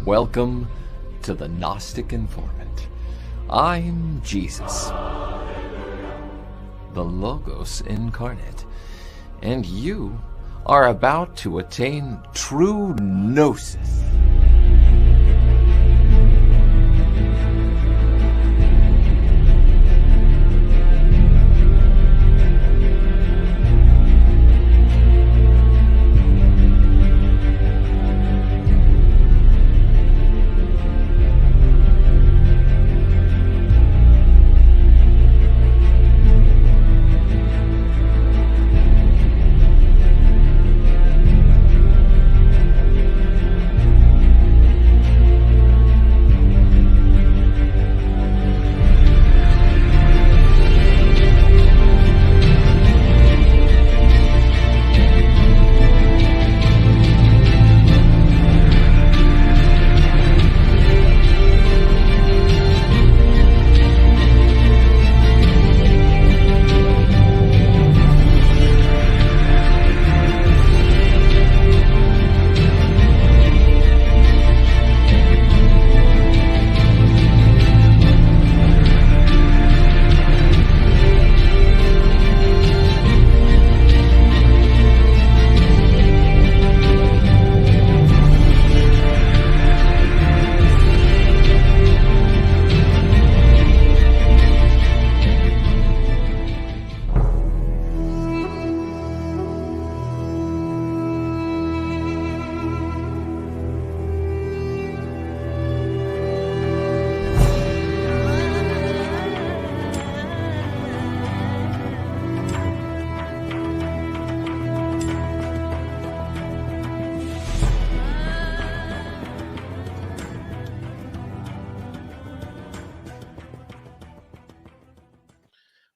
Welcome to the Gnostic Informant. I'm Jesus, the Logos incarnate, and you are about to attain true Gnosis.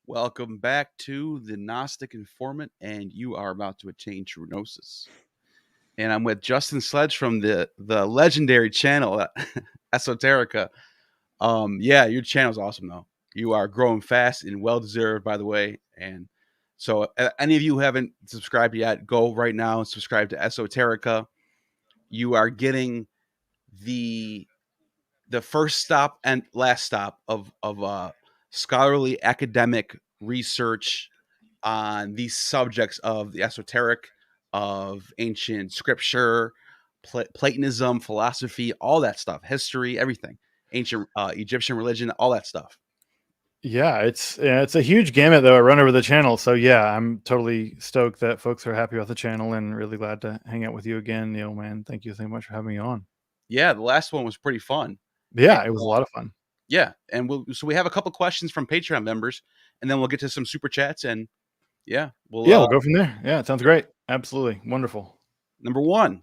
Welcome back to the Gnostic Informant, and you are about to attain true Gnosis. And I'm with Justin Sledge from the legendary channel, Esoterica. Yeah, your channel's awesome, though. You are growing fast and well-deserved, by the way. And so any of you who haven't subscribed yet, go right now and subscribe to Esoterica. You are getting the first stop and last stop of scholarly academic research on these subjects of the esoteric, of ancient scripture, Platonism, philosophy, all that stuff, history, everything, ancient Egyptian religion, all that stuff. Yeah, it's a huge gamut though. I run over the channel, so yeah, I'm totally stoked that folks are happy with the channel and really glad to hang out with you again, Neil. Man, thank you so much for having me on. Yeah, the last one was pretty fun. Yeah, it was a lot of fun. Yeah, and we have a couple questions from Patreon members, and then we'll get to some super chats, and we'll go from there. Yeah, it sounds great. Absolutely wonderful. Number one,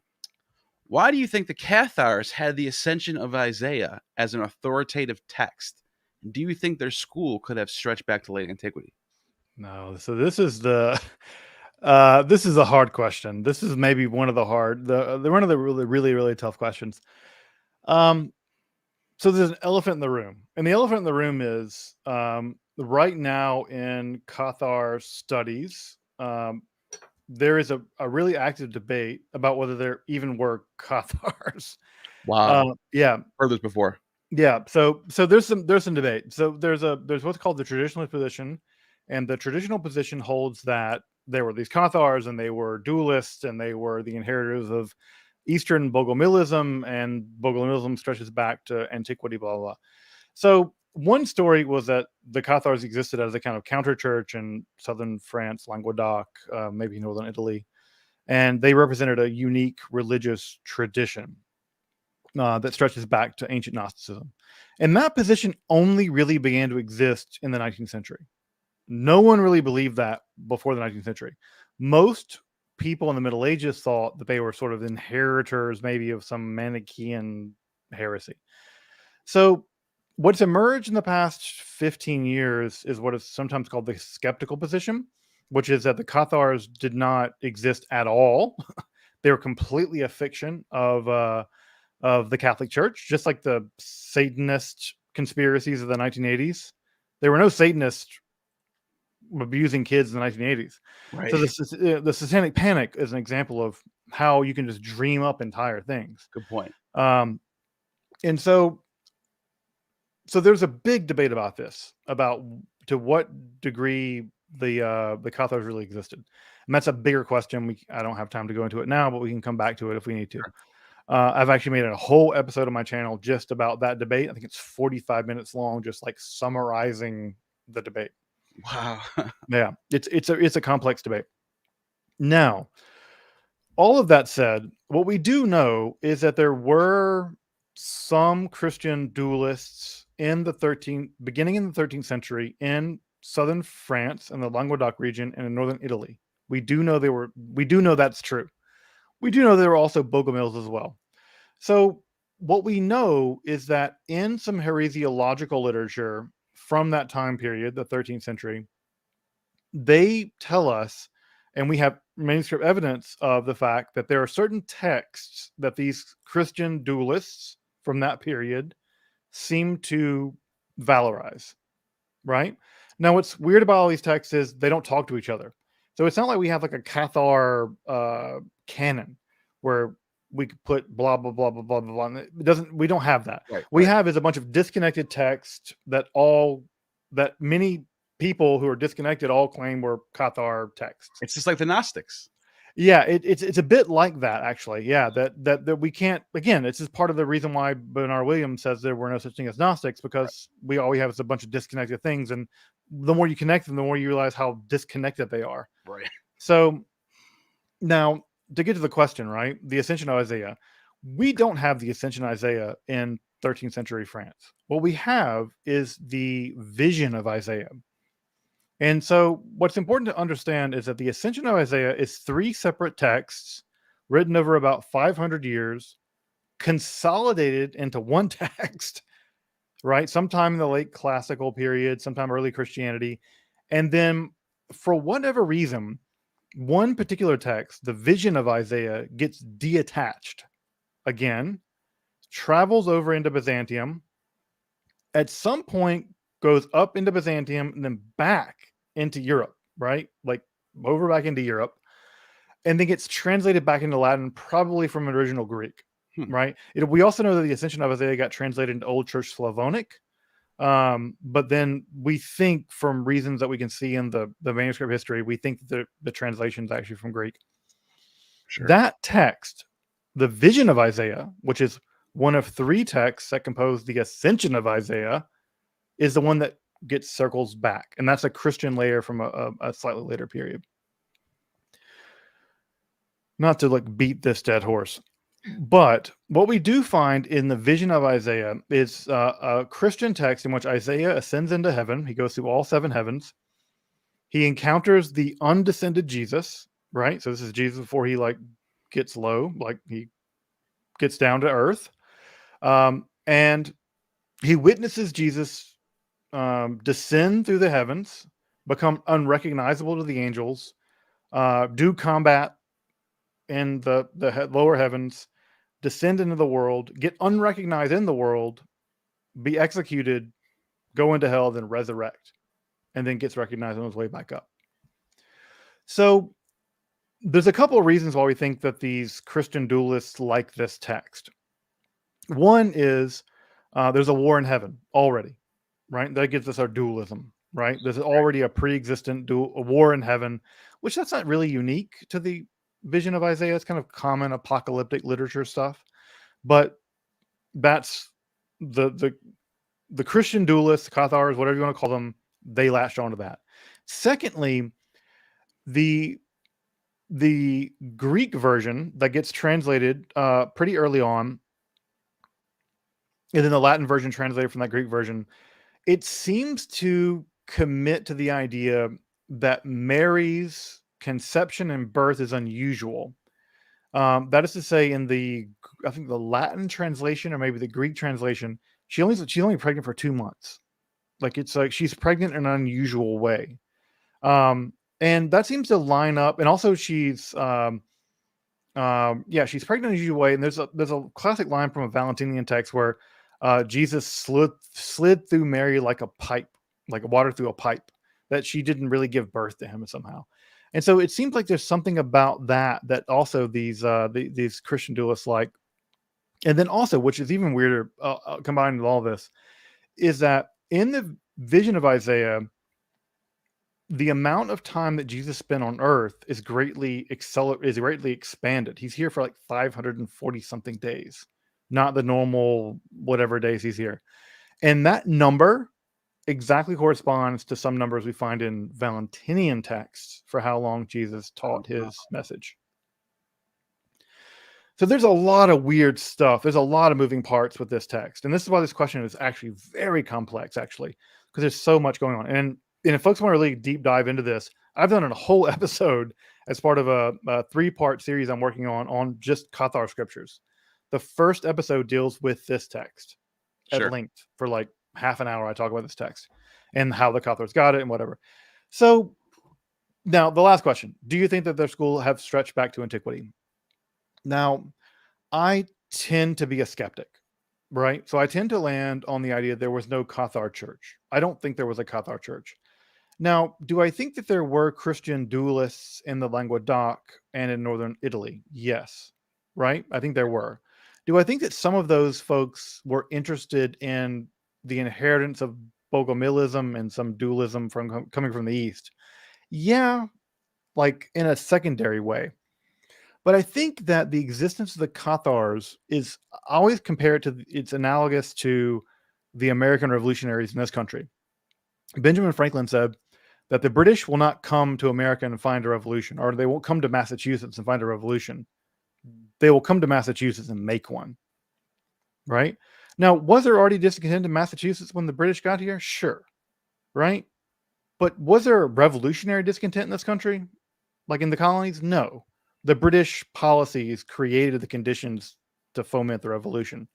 why do you think the Cathars had the Ascension of Isaiah as an authoritative text? Do you think their school could have stretched back to late antiquity? No, so this is the this is a hard question. This is maybe one of the one of the really tough questions. So there's an elephant in the room, and the elephant in the room is right now in Cathar studies, there is a really active debate about whether there even were Cathars. Wow. Yeah, heard this before. Yeah, so there's some debate. So there's what's called the traditionalist position, and the traditional position holds that there were these Cathars and they were dualists and they were the inheritors of Eastern Bogomilism, and Bogomilism stretches back to antiquity, blah, blah, blah. So one story was that the Cathars existed as a kind of counter church in southern France, Languedoc, maybe northern Italy, and they represented a unique religious tradition that stretches back to ancient Gnosticism. And that position only really began to exist in the 19th century. No one really believed that before the 19th century. Most people in the Middle Ages thought that they were sort of inheritors maybe of some Manichaean heresy. So what's emerged in the past 15 years is what is sometimes called the skeptical position, which is that the Cathars did not exist at all. They were completely a fiction of the Catholic Church, just like the Satanist conspiracies of the 1980s. There were no Satanists abusing kids in the 1980s. Right. So the Satanic Panic is an example of how you can just dream up entire things. Good point. And so there's a big debate about this, about to what degree the Cathars really existed. And that's a bigger question. I don't have time to go into it now, but we can come back to it if we need to. I've actually made a whole episode of my channel just about that debate. I think it's 45 minutes long, just like summarizing the debate. Wow. Yeah, it's a complex debate. Now, all of that said, what we do know is that there were some Christian duelists in the beginning in the 13th century in southern France and the Languedoc region and in northern Italy. We do know that's true. We do know there were also Bogomils as well. So what we know is that in some heresiological literature from that time period, the 13th century, they tell us, and we have manuscript evidence of the fact that there are certain texts that these Christian duelists from that period seem to valorize, right? Now, what's weird about all these texts is they don't talk to each other. So it's not like we have like a Cathar canon where we could put blah, blah, blah, blah, blah, blah. We don't have that. Right, We right. have is a bunch of disconnected texts that many people who are disconnected all claim were Cathar texts. It's just like the Gnostics. Yeah, it's a bit like that, actually. Yeah, that we can't. Again, this is part of the reason why Bernard Williams says there were no such thing as Gnostics, because all we have is a bunch of disconnected things, and the more you connect them, the more you realize how disconnected they are. Right. So now, to get to the question, right? The Ascension of Isaiah. We don't have the Ascension of Isaiah in 13th century France. What we have is the vision of Isaiah. And so what's important to understand is that the Ascension of Isaiah is 3 separate texts written over about 500 years, consolidated into one text, right? Sometime in the late classical period, sometime early Christianity. And then for whatever reason, one particular text, the vision of Isaiah, gets detached again, travels over into Byzantium, at some point goes up into Byzantium and then back into Europe, right? Like over back into Europe, and then gets translated back into Latin, probably from original Greek, right? We also know that the Ascension of Isaiah got translated into Old Church Slavonic, but then we think, from reasons that we can see in the manuscript history, we think that the translation is actually from Greek. Sure. That text, the vision of Isaiah, which is one of 3 texts that compose the Ascension of Isaiah, is the one that gets circles back, and that's a Christian layer from a slightly later period. Not to like beat this dead horse, but what we do find in the vision of Isaiah is a Christian text in which Isaiah ascends into heaven. He goes through all 7 heavens. He encounters the undescended Jesus, right? So this is Jesus before he like gets low, like he gets down to earth, and he witnesses Jesus descend through the heavens, become unrecognizable to the angels, do combat in the lower heavens, descend into the world, get unrecognized in the world, be executed, go into hell, then resurrect, and then gets recognized on his way back up. So there's a couple of reasons why we think that these Christian duelists like this text. One is there's a war in heaven already, right? That gives us our dualism, right? There's already a pre-existent a war in heaven, which that's not really unique to the vision of Isaiah. It's kind of common apocalyptic literature stuff, but that's the Christian duelists, Cathars, whatever you want to call them, they latched onto that. Secondly, the Greek version that gets translated pretty early on, and then the Latin version translated from that Greek version, it seems to commit to the idea that Mary's conception and birth is unusual. That is to say, in I think the Latin translation or maybe the Greek translation, she's only pregnant for 2 months. Like it's like she's pregnant in an unusual way, and that seems to line up. And also, she's she's pregnant in an unusual way. And there's a classic line from a Valentinian text where Jesus slid through Mary like a pipe, like water through a pipe, that she didn't really give birth to him somehow. And so it seems like there's something about that also these Christian duelists like. And then also, which is even weirder, combined with all this, is that in the vision of Isaiah, the amount of time that Jesus spent on earth is greatly expanded. He's here for like 540 something days, not the normal whatever days he's here. And that number exactly corresponds to some numbers we find in Valentinian texts for how long Jesus taught his message. So there's a lot of weird stuff. There's a lot of moving parts with this text. And this is why this question is actually very complex, actually, because there's so much going on. And if folks want to really deep dive into this, I've done a whole episode as part of a 3-part series I'm working on just Cathar scriptures. The first episode deals with this text at length for like half an hour. I talk about this text and how the Cathars got it and whatever. So now the last question: do you think that their school have stretched back to antiquity? Now, I tend to be a skeptic, right? So I tend to land on the idea there was no Cathar church. I don't think there was a Cathar church. Now, do I think that there were Christian dualists in the Languedoc and in northern Italy? Yes, right? I think there were. Do I think that some of those folks were interested in the inheritance of Bogomilism and some dualism coming from the East? Yeah, like in a secondary way. But I think that the existence of the Cathars is always compared to, it's analogous to the American revolutionaries in this country. Benjamin Franklin said that the British will not come to America and find a revolution, or they won't come to Massachusetts and find a revolution. They will come to Massachusetts and make one. Right? Now, was there already discontent in Massachusetts when the British got here? Sure. Right? But was there a revolutionary discontent in this country? Like in the colonies? No. The British policies created the conditions to foment the revolution.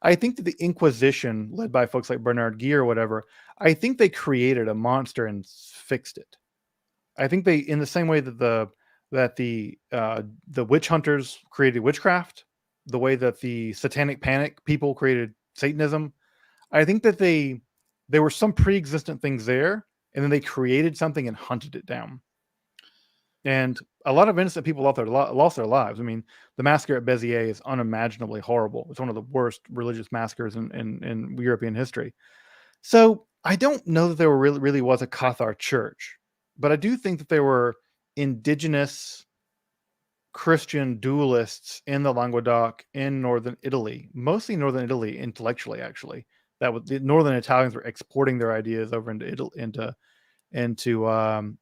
I think that the Inquisition, led by folks like Bernard Guy or whatever, I think they created a monster and fixed it. I think they, in the same way that the witch hunters created witchcraft, the way that the Satanic Panic people created Satanism, I think that there were some pre-existent things there, and then they created something and hunted it down. And a lot of innocent people out there lost their lives. I mean, the massacre at Béziers is unimaginably horrible. It's one of the worst religious massacres in European history. So I don't know that there really was a Cathar church, but I do think that there were indigenous Christian dualists in the Languedoc in northern Italy, mostly northern Italy intellectually, actually. That was, the northern Italians were exporting their ideas over into Italy, into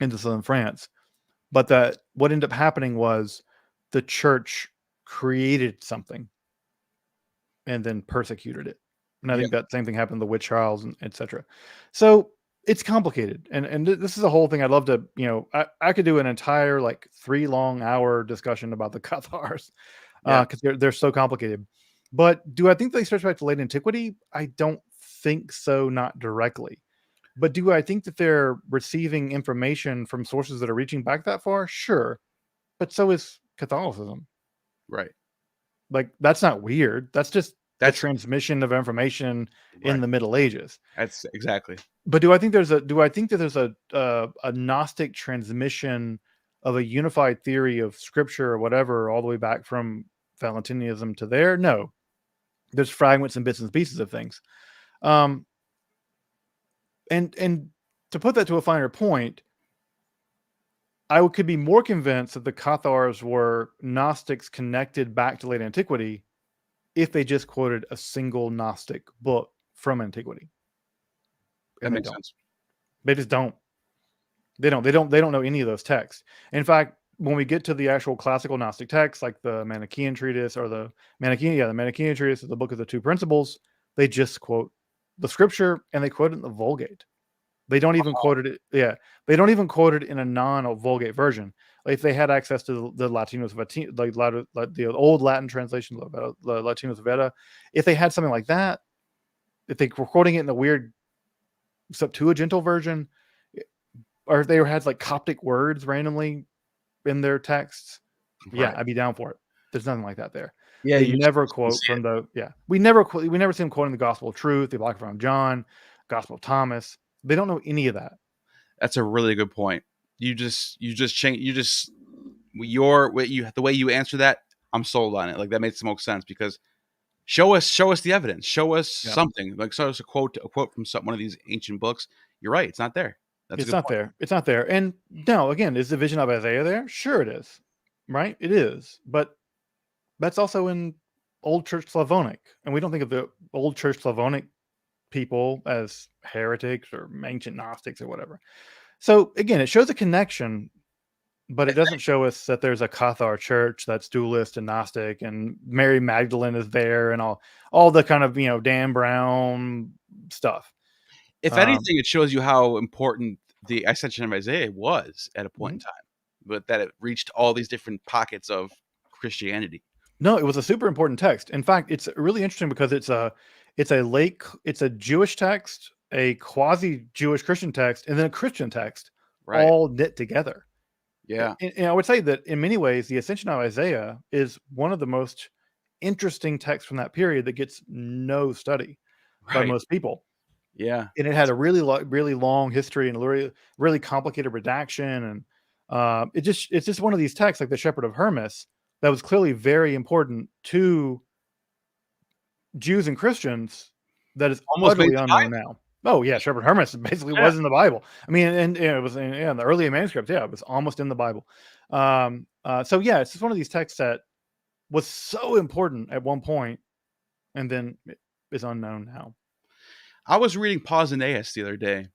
southern France. But that what ended up happening was the church created something and then persecuted it. And I think that same thing happened to the witch trials and etc. So it's complicated. And this is a whole thing. I'd love to, I could do an entire like 3 long hour discussion about the Cathars because they're so complicated. But do I think they stretch back to late antiquity? I don't think so, not directly. But do I think that they're receiving information from sources that are reaching back that far? Sure. But so is Catholicism. Right. Like, that's not weird. That's just the transmission of information in the Middle Ages. That's exactly. But do I think that there's a Gnostic transmission of a unified theory of scripture or whatever all the way back from Valentinianism to there? No. There's fragments and bits and pieces of things. And to put that to a finer point, I could be more convinced that the Cathars were Gnostics connected back to late antiquity if they just quoted a single Gnostic book from antiquity. That makes sense. They just don't. They don't know any of those texts. In fact, when we get to the actual classical Gnostic texts, like the Manichaean treatise or the Manichaean treatise, or the Book of the Two Principles, they just quote the scripture and they quote it in the Vulgate. They don't even quote it. Yeah, they don't even quote it in a non-Vulgate version. Like if they had access to the Latinus, like the old Latin translation, the Latinus Veda, if they had something like that, if they were quoting it in the weird Septuagintal version, or if they had like Coptic words randomly in their texts, I'd be down for it. There's nothing like that there. Yeah, you never quote from the we never see them quoting the Gospel of Truth, the Apocrypha of John, Gospel of Thomas. They don't know any of that. That's a really good point. The way you answer that I'm sold on it. Like that makes the most sense because show us the evidence. Show us something. Like show us a quote from one of these ancient books. You're right. It's not there. That's it's not there. It's not there. And now again, is the vision of Isaiah there? Sure, it is. Right, it is. But that's also in Old Church Slavonic, and we don't think of the Old Church Slavonic people as heretics or ancient Gnostics or whatever. So again, it shows a connection, but it doesn't show us that there's a Cathar church that's dualist and Gnostic, and Mary Magdalene is there, and all the kind of Dan Brown stuff. If anything, it shows you how important the ascension of Isaiah was at a point in time, but that it reached all these different pockets of Christianity. No, it was a super important text. In fact, it's really interesting because it's a Jewish text, a quasi-Jewish Christian text, and then a Christian text, all knit together. Yeah. And I would say that in many ways, the Ascension of Isaiah is one of the most interesting texts from that period that gets no study by most people. Yeah. And it had a really long history and a really complicated redaction. And it's just one of these texts, like the Shepherd of Hermas, that was clearly very important to Jews and Christians that is almost utterly unknown now. Oh yeah, Shepherd Hermas basically was in the Bible. I mean, and it was in the early manuscripts. Yeah, it was almost in the Bible. So yeah, it's just one of these texts that was so important at one point, and then it is unknown now. I was reading Pausanias the other day.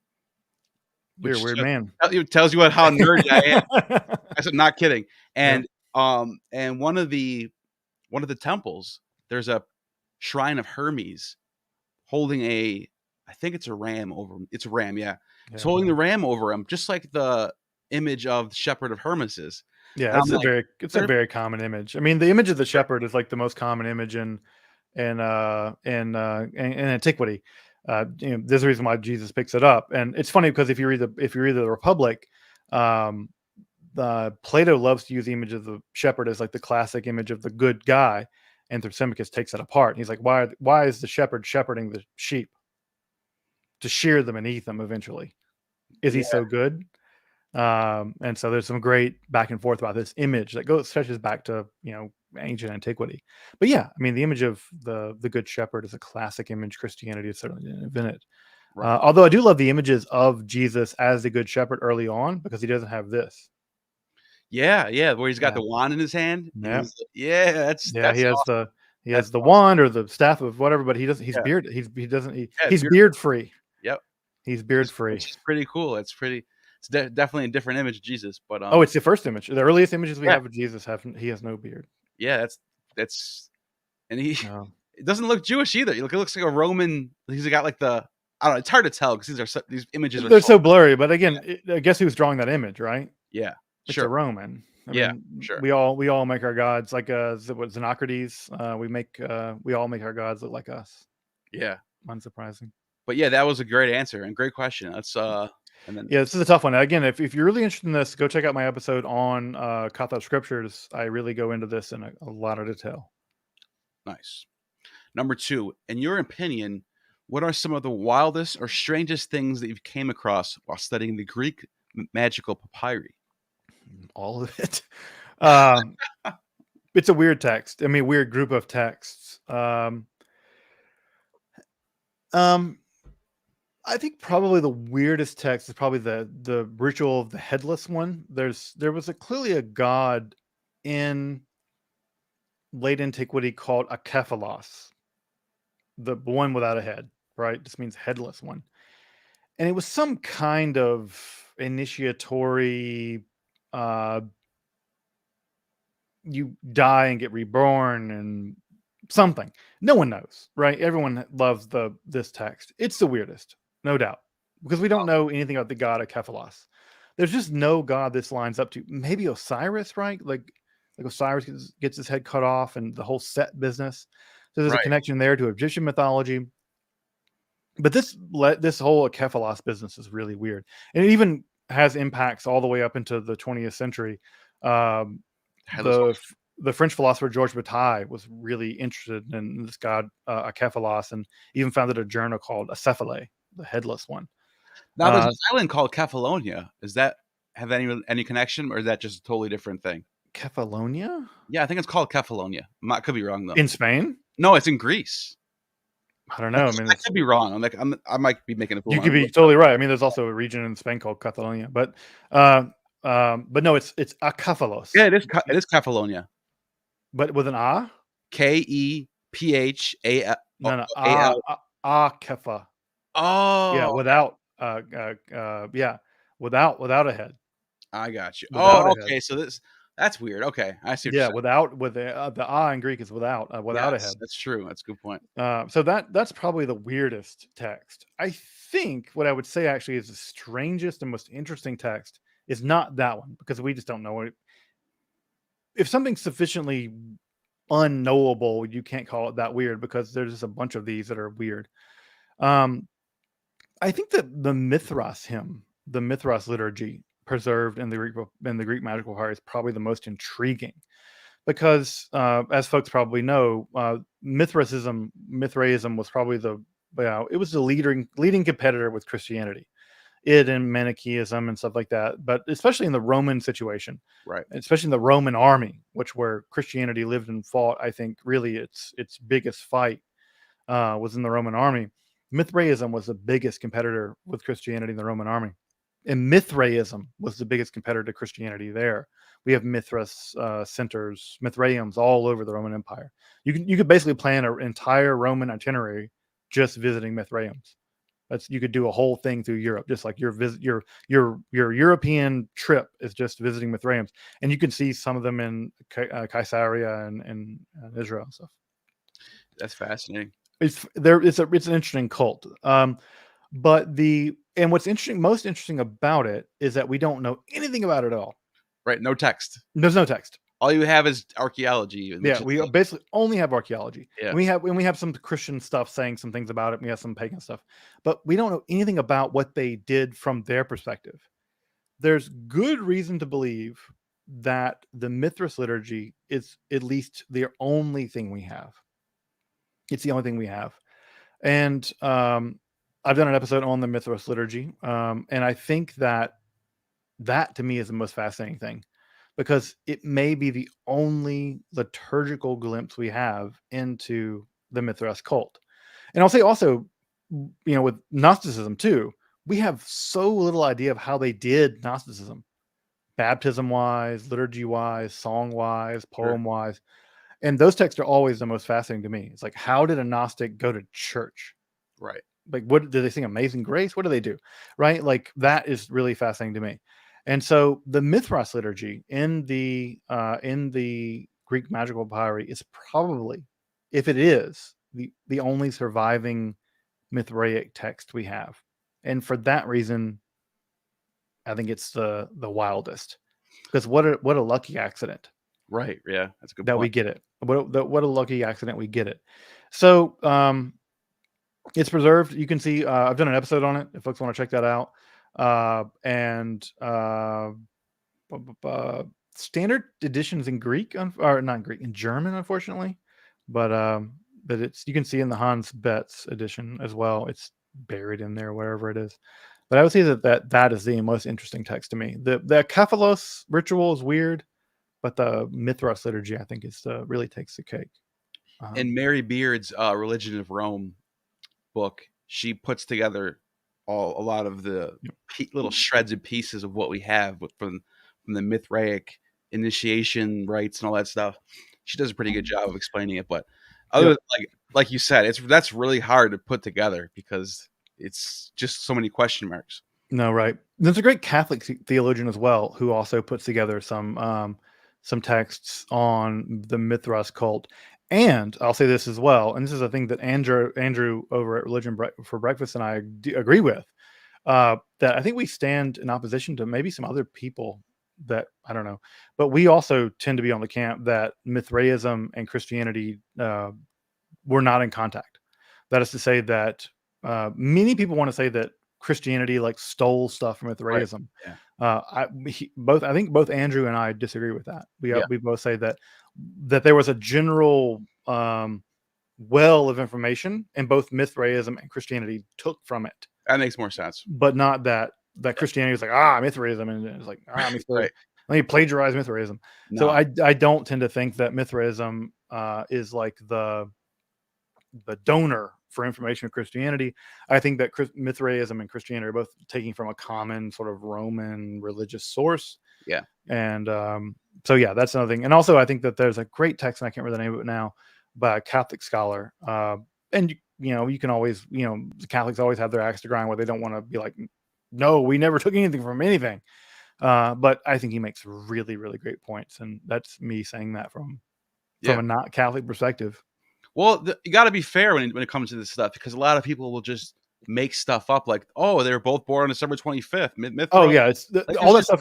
You're a weird man. It tells you how nerdy I am. I said, not kidding. And and one of the temples, there's a shrine of Hermes holding I think it's a ram over him. It's a ram, yeah. It's holding the ram over him, just like the image of the Shepherd of Hermas is. Yeah, it's a very common image. I mean, the image of the shepherd is like the most common image in antiquity. There's a reason why Jesus picks it up, and it's funny because if you read the Republic, Plato loves to use the image of the shepherd as like the classic image of the good guy, and Thrasymachus takes it apart. And he's like, why is the shepherd shepherding the sheep to shear them and eat them eventually? Is he so good? And so there's some great back and forth about this image that stretches back to ancient antiquity. But yeah, I mean, the image of the good shepherd is a classic image Christianity has certainly invented. Although I do love the images of Jesus as the good shepherd early on, because he doesn't have this. Yeah, where he's got the wand in his hand. Yeah, he has the wand or the staff of whatever, but he doesn't. He's bearded. He's beard free. Yep, he's beard free. Which is pretty cool. It's definitely a different image of Jesus. But it's the first image. The earliest images we have of Jesus he has no beard. Yeah, that's and he it doesn't look Jewish either. It looks like a Roman. He's got like I don't know. It's hard to tell because these images they're so blurry. But again, I guess who's drawing that image, right? Yeah, it's a Roman. I mean, sure. We all make our gods like Xenocrates. We all make our gods look like us. Yeah, unsurprising. But yeah, that was a great answer and great question. That's this is a tough one. Again, if you're really interested in this, go check out my episode on Cathar scriptures. I really go into this in a lot of detail. Nice. Number 2, in your opinion, what are some of the wildest or strangest things that you came across while studying the Greek magical papyri? All of it. It's a weird text. I mean, weird group of texts. I think probably the weirdest text is probably the ritual of the headless one. There was clearly a god in late antiquity called Akephalos, the one without a head, right? Just means headless one. And it was some kind of initiatory, you die and get reborn and something. No one knows, right? Everyone loves this text. It's the weirdest, no doubt, because we don't know anything about the god Akephalos. There's just no god this lines up to. Maybe Osiris, right? Like Osiris gets his head cut off, and the whole Set business. So there's a connection there to Egyptian mythology. But this whole Akephalos business is really weird, and it even has impacts all the way up into the 20th century. The French philosopher Georges Bataille was really interested in this god Akephalos, and even founded a journal called Acephale, the headless one. Now there's an island called Kefalonia. Does that have any connection, or is that just a totally different thing? Kefalonia Yeah, I think it's called Kefalonia. I could be wrong though. in Spain. No, it's in Greece. I don't know. I mean, I could be wrong. I might be making a fool. you could be totally right. I mean, there's also a region in Spain called Catalonia, but no, it's Akefalos. Yeah, it is. It is Kefalonia. But with an A. Kepha. No, A-L. Akefa. Oh, Yeah, without without a head. I got you. Without a Okay. head. So that's weird. Okay, I see. What Yeah, you're saying. with the A in Greek is without a Yes, head. that's true. That's a good point. So that's probably the weirdest text. I think what I would say actually is the strangest and most interesting text is not that one, because we just don't know it. If something's sufficiently unknowable, you can't call it that weird, because there's just a bunch of these that are weird. I think that the Mithras hymn, the Mithras liturgy preserved in the Greek magical papyri is probably the most intriguing, because as folks probably know, Mithraism was probably it was the leading competitor with Christianity. It and Manichaeism and stuff like that, but especially in the Roman situation, Right. especially in the Roman army, where Christianity lived and fought. I think really its biggest fight was in the Roman army. Mithraism was the biggest competitor with Christianity in the Roman army, and Mithraism was the biggest competitor to Christianity there. We have Mithras centers, Mithraeums all over the Roman Empire. You could basically plan an entire Roman itinerary just visiting Mithraeums. You could do a whole thing through Europe, just like your European trip is just visiting Mithraeums, and you can see some of them in Caesarea and Israel and stuff. That's fascinating. It's an interesting cult. But what's most interesting about it is that we don't know anything about it at all. Right. No text. There's no text. All you have is archaeology. Yeah, we basically only have archaeology. Yeah. And we have some Christian stuff saying some things about it. We have some pagan stuff, but we don't know anything about what they did from their perspective. There's good reason to believe that the Mithras liturgy is at least the only thing we have. It's the only thing we have. And I've done an episode on the Mithras liturgy. And I think that to me is the most fascinating thing, because it may be the only liturgical glimpse we have into the Mithras cult. And I'll say also, with Gnosticism too, we have so little idea of how they did Gnosticism, baptism-wise, liturgy-wise, song-wise, poem-wise. And those texts are always the most fascinating to me. It's like, how did a Gnostic go to church? Right. Like, what did they sing? Amazing Grace? What do they do? Right? Like, that is really fascinating to me. And so the Mithras liturgy in the Greek magical papyri is probably, if it is, the only surviving Mithraic text we have. And for that reason, I think it's the wildest. Because what a lucky accident. Right. Yeah, that's a good that point. We get it. What a lucky accident we get it. So it's preserved. You can see I've done an episode on it if folks want to check that out. Standard editions in Greek, or not in Greek, in German, unfortunately. But you can see in the Hans Betz edition as well. It's buried in there, wherever it is. But I would say that is the most interesting text to me. The Kephalos ritual is weird, but the Mithras liturgy, I think, really takes the cake. In Mary Beard's Religion of Rome book, she puts together a lot of the little shreds and pieces of what we have from the Mithraic initiation rites and all that stuff. She does a pretty good job of explaining it, but like you said, that's really hard to put together because it's just so many question marks. No, right. There's a great Catholic theologian as well who also puts together some texts on the Mithras cult. And I'll say this as well, and this is a thing that Andrew over at Religion for Breakfast and I agree with, that I think we stand in opposition to maybe some other people that I don't know, but we also tend to be on the camp that Mithraism and Christianity were not in contact. That is to say that many people want to say that Christianity stole stuff from Mithraism. Right. Yeah. I think both Andrew and I disagree with that. We both say that there was a general well of information, and both Mithraism and Christianity took from it. That makes more sense. But not that Christianity was like, Mithraism, and it's like, Mithraism. Let me plagiarize Mithraism. So No. I don't tend to think that Mithraism is like the donor for information of Christianity. I think that Mithraism and Christianity are both taking from a common sort of Roman religious source. Yeah. And so yeah, that's another thing. And also I think that there's a great text, and I can't remember the name of it now, by a Catholic scholar. And you can always, the Catholics always have their axe to grind where they don't want to be like, no, we never took anything from anything. But I think he makes really, really great points. And that's me saying that from a not Catholic perspective. Well, you got to be fair when it comes to this stuff, because a lot of people will just make stuff up like, oh, they were both born on December 25th. Oh yeah, it's all that stuff.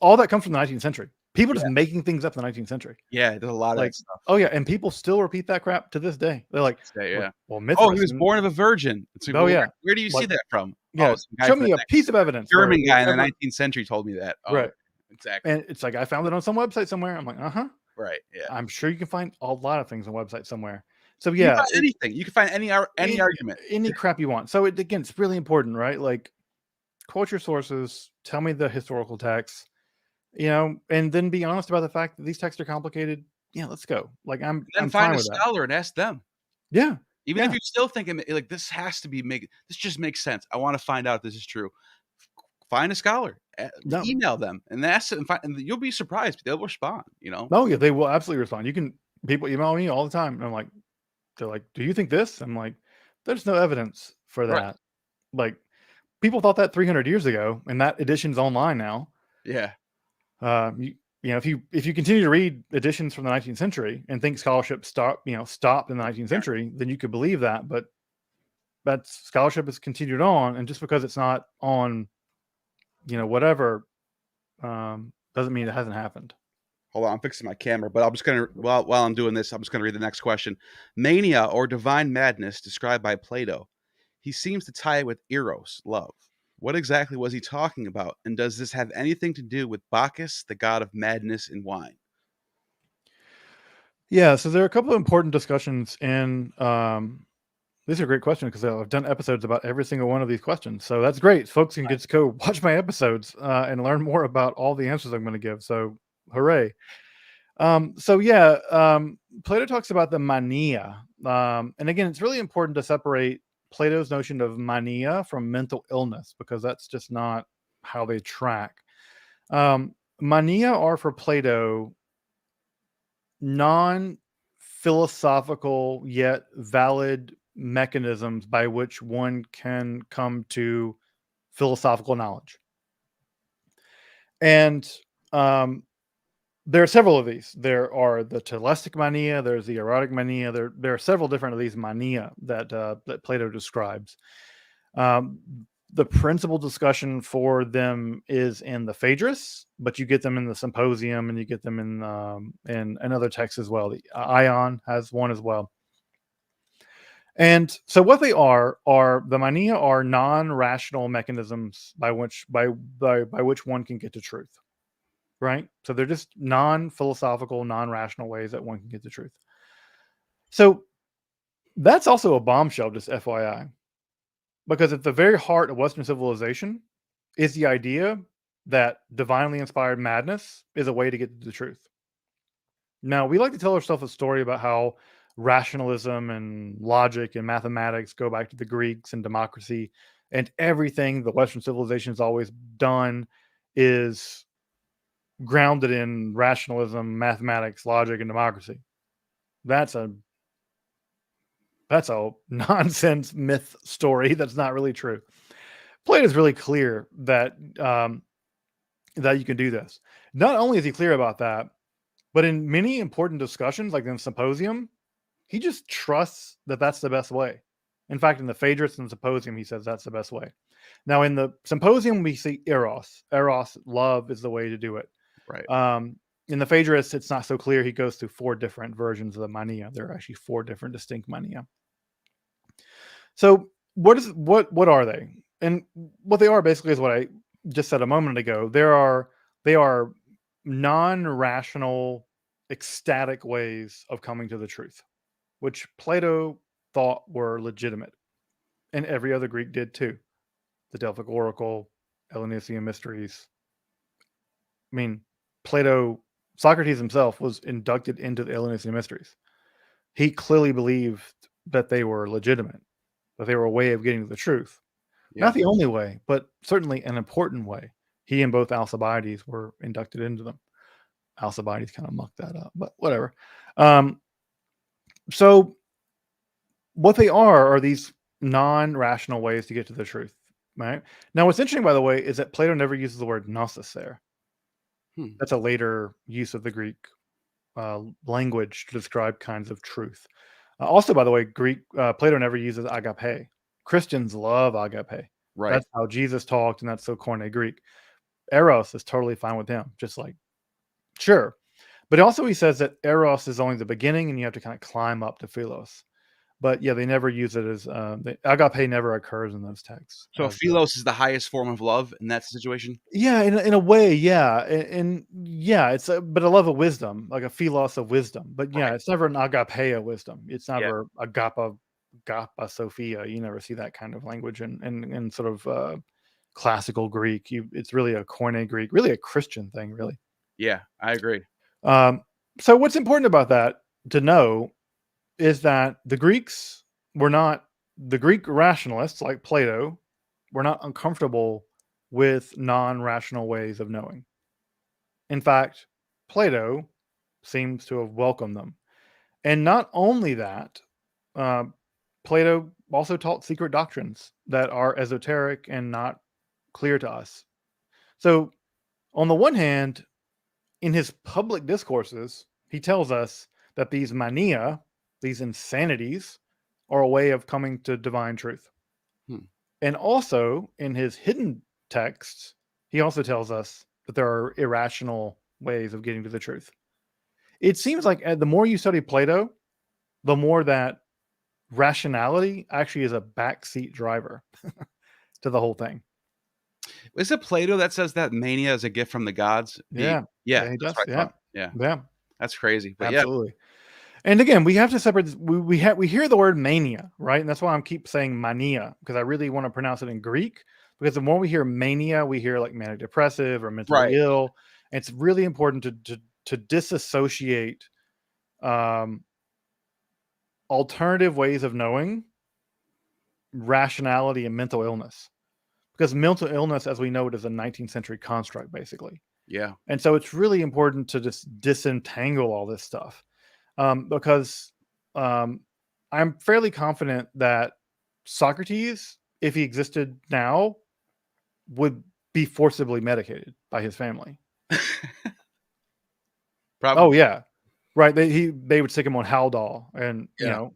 All that comes from the 19th century. People just making things up in the 19th century. Yeah, there's a lot of that stuff. Oh yeah, and people still repeat that crap to this day. They're like, well, oh, he was born of a virgin. Like, oh yeah, where do you see that from? Yeah, show me a piece of evidence. German guy in the 19th century told me that. Oh, right, exactly. And it's like, I found it on some website somewhere. I'm like, right, yeah. I'm sure you can find a lot of things on websites somewhere. So yeah, you can find anything. You can find any argument, any crap you want. So again, it's really important, right? Like, quote your sources, tell me the historical texts, and then be honest about the fact that these texts are complicated. Yeah, let's go. Like, I'm find a scholar and ask them. Yeah. Even if you still think like this has to be this just makes sense. I want to find out if this is true. Find a scholar, email them, and ask it, and you'll be surprised. They'll respond. Oh yeah, they will absolutely respond. People email me all the time, and I'm like, they're like, do you think this? I'm like, there's no evidence for that. Right. Like, people thought that 300 years ago, and that edition's online now. Yeah. If you continue to read editions from the 19th century and think scholarship stopped in the 19th century, then you could believe that. But that scholarship has continued on, and just because it's not on, whatever, doesn't mean it hasn't happened. Hold on, I'm fixing my camera, but I'm just gonna while I'm doing this, I'm just gonna read the next question. Mania, or divine madness, described by Plato. He seems to tie it with eros, love. What exactly was he talking about, and does this have anything to do with Bacchus, the god of madness and wine? Yeah, so there are a couple of important discussions in. These are great questions because I've done episodes about every single one of these questions, so that's great. Folks can get to go watch my episodes and learn more about all the answers I'm going to give. So, hooray! Plato talks about the mania, and again, it's really important to separate Plato's notion of mania from mental illness, because that's just not how they track. Mania are, for Plato, non-philosophical yet valid mechanisms by which one can come to philosophical knowledge. And there are several of these. There are the telestic mania, there's the erotic mania. There are several different of these mania that Plato describes. The principal discussion for them is in the Phaedrus, but you get them in the Symposium, and you get them in other texts as well. The Ion has one as well. And so what they are the mania are non-rational mechanisms by which one can get to truth. Right? So they're just non-philosophical, non-rational ways that one can get the truth. So that's also a bombshell, just FYI. Because at the very heart of Western civilization is the idea that divinely inspired madness is a way to get to the truth. Now, we like to tell ourselves a story about how rationalism and logic and mathematics go back to the Greeks and democracy, and everything the Western civilization has always done is grounded in rationalism, mathematics, logic, and democracy. That's a nonsense myth story that's not really true. Plato is really clear that you can do this. Not only is he clear about that, but in many important discussions, like in the Symposium, he just trusts that that's the best way. In fact, in the Phaedrus and the Symposium, he says that's the best way. Now, in the Symposium, we see eros. Eros, love, is the way to do it. Right. In the Phaedrus, it's not so clear. He goes through 4 different versions of the mania. There are actually 4 different distinct mania. So what are they? And what they are basically is what I just said a moment ago. They are non-rational, ecstatic ways of coming to the truth, which Plato thought were legitimate, and every other Greek did too. The Delphic Oracle, Eleusinian Mysteries. I mean, Socrates himself was inducted into the Eleusinian mysteries. He clearly believed that they were legitimate, that they were a way of getting to the truth. Yeah. Not the only way, but certainly an important way. He and both Alcibiades were inducted into them. Alcibiades kind of mucked that up, but whatever. So what they are these non-rational ways to get to the truth, right? Now, what's interesting, by the way, is that Plato never uses the word gnosis there. That's a later use of the Greek language to describe kinds of truth. Also, by the way, Plato never uses agape. Christians love agape. Right. That's how Jesus talked, and that's so Koine Greek. Eros is totally fine with him, just like, sure. But also he says that Eros is only the beginning, and you have to kind of climb up to Philos. But yeah, they never use it as agape never occurs in those texts. So philos is the highest form of love in that situation. Yeah, in a way, yeah, and yeah, it's but a love of wisdom, like a philos of wisdom. But yeah, it's never an agape wisdom. It's never agapa Sophia. You never see that kind of language in sort of classical Greek. It's really a Koine Greek, really a Christian thing, really. Yeah, I agree. So what's important about that to know is that the Greek rationalists like Plato were not uncomfortable with non-rational ways of knowing. In fact, Plato seems to have welcomed them. And not only that, Plato also taught secret doctrines that are esoteric and not clear to us. So on the one hand, in his public discourses, he tells us that these mania, these insanities, are a way of coming to divine truth. And also in his hidden texts, he also tells us that there are irrational ways of getting to the truth. It seems like the more you study Plato, the more that rationality actually is a backseat driver to the whole thing. Is it Plato that says that mania is a gift from the gods? Yeah, he does. Yeah, that's crazy. But absolutely. And again, we have to separate this. We hear the word mania, right? And that's why I keep saying mania, because I really want to pronounce it in Greek. Because the more we hear mania, we hear like manic depressive or mentally ill. And it's really important to disassociate alternative ways of knowing rationality and mental illness. Because mental illness, as we know it, is a 19th century construct, basically. Yeah. And so it's really important to just disentangle all this stuff. Because I'm fairly confident that Socrates, if he existed now, would be forcibly medicated by his family. Probably. Oh yeah, right. They would stick him on Haldol, and you know,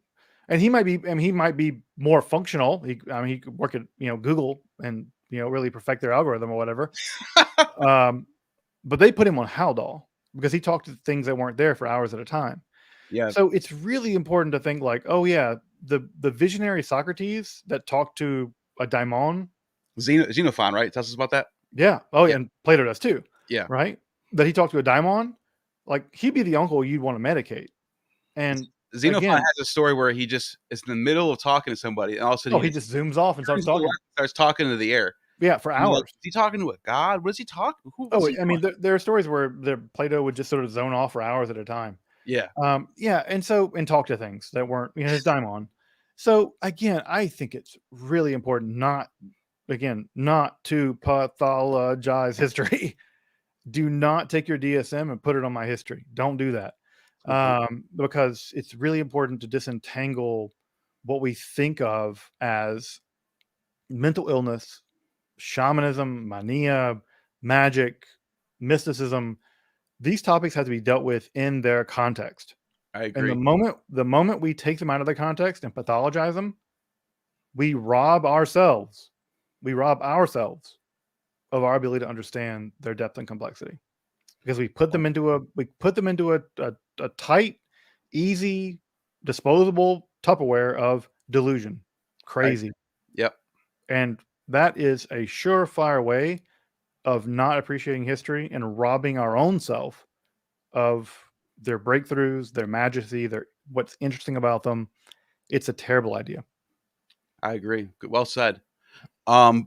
and he might be more functional. He could work at Google and really perfect their algorithm or whatever. But they put him on Haldol because he talked to things that weren't there for hours at a time. Yeah. So it's really important to think like, oh yeah, the visionary Socrates that talked to a daimon, Xenophon, right? Tells us about that. Yeah. Oh yeah, and Plato does too. Yeah. Right. That he talked to a daimon, like he'd be the uncle you'd want to medicate. And Xenophon has a story where he just is in the middle of talking to somebody, and all of a sudden he just zooms off and starts talking to the air. Yeah, for hours. Like, is he talking to a god? What is he talking? There are stories where Plato would just sort of zone off for hours at a time. Yeah. And talk to things that weren't his daimon. So again, I think it's really important not to pathologize history. Do not take your DSM and put it on my history. Don't do that. Because it's really important to disentangle what we think of as mental illness, shamanism, mania, magic, mysticism. These topics have to be dealt with in their context. I agree. And the moment we take them out of their context and pathologize them, we rob ourselves of our ability to understand their depth and complexity, because we put them into a tight, easy, disposable Tupperware of delusion. Crazy. Yep. And that is a surefire way of not appreciating history and robbing our own self of their breakthroughs, their majesty, what's interesting about them. It's a terrible idea. I agree. Well said. Going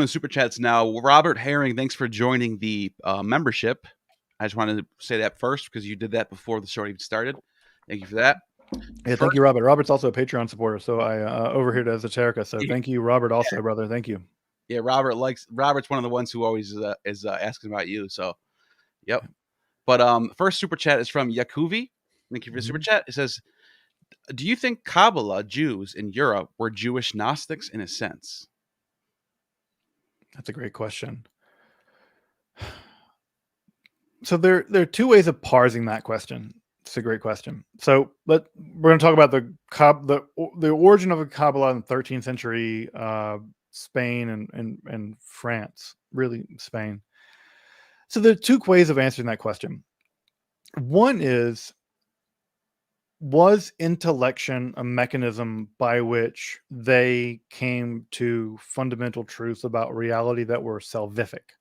to super chats now. Robert Herring, thanks for joining the membership. I just wanted to say that first because you did that before the show even started. Thank you for that. Yeah, thank you, Robert. Robert's also a Patreon supporter, so I over here to Esoterica. So thank you, Robert, also, brother. Thank you. Yeah, Robert's one of the ones who always is asking about you. So, yep. But first super chat is from Yakuvi. Thank you for the super chat. It says, "Do you think Kabbalah Jews in Europe were Jewish Gnostics in a sense?" That's a great question. So there are two ways of parsing that question. It's a great question. So we're going to talk about the origin of the Kabbalah in the 13th century, Spain and France, really Spain. So there are two ways of answering that question. One is, was intellection a mechanism by which they came to fundamental truths about reality that were salvific?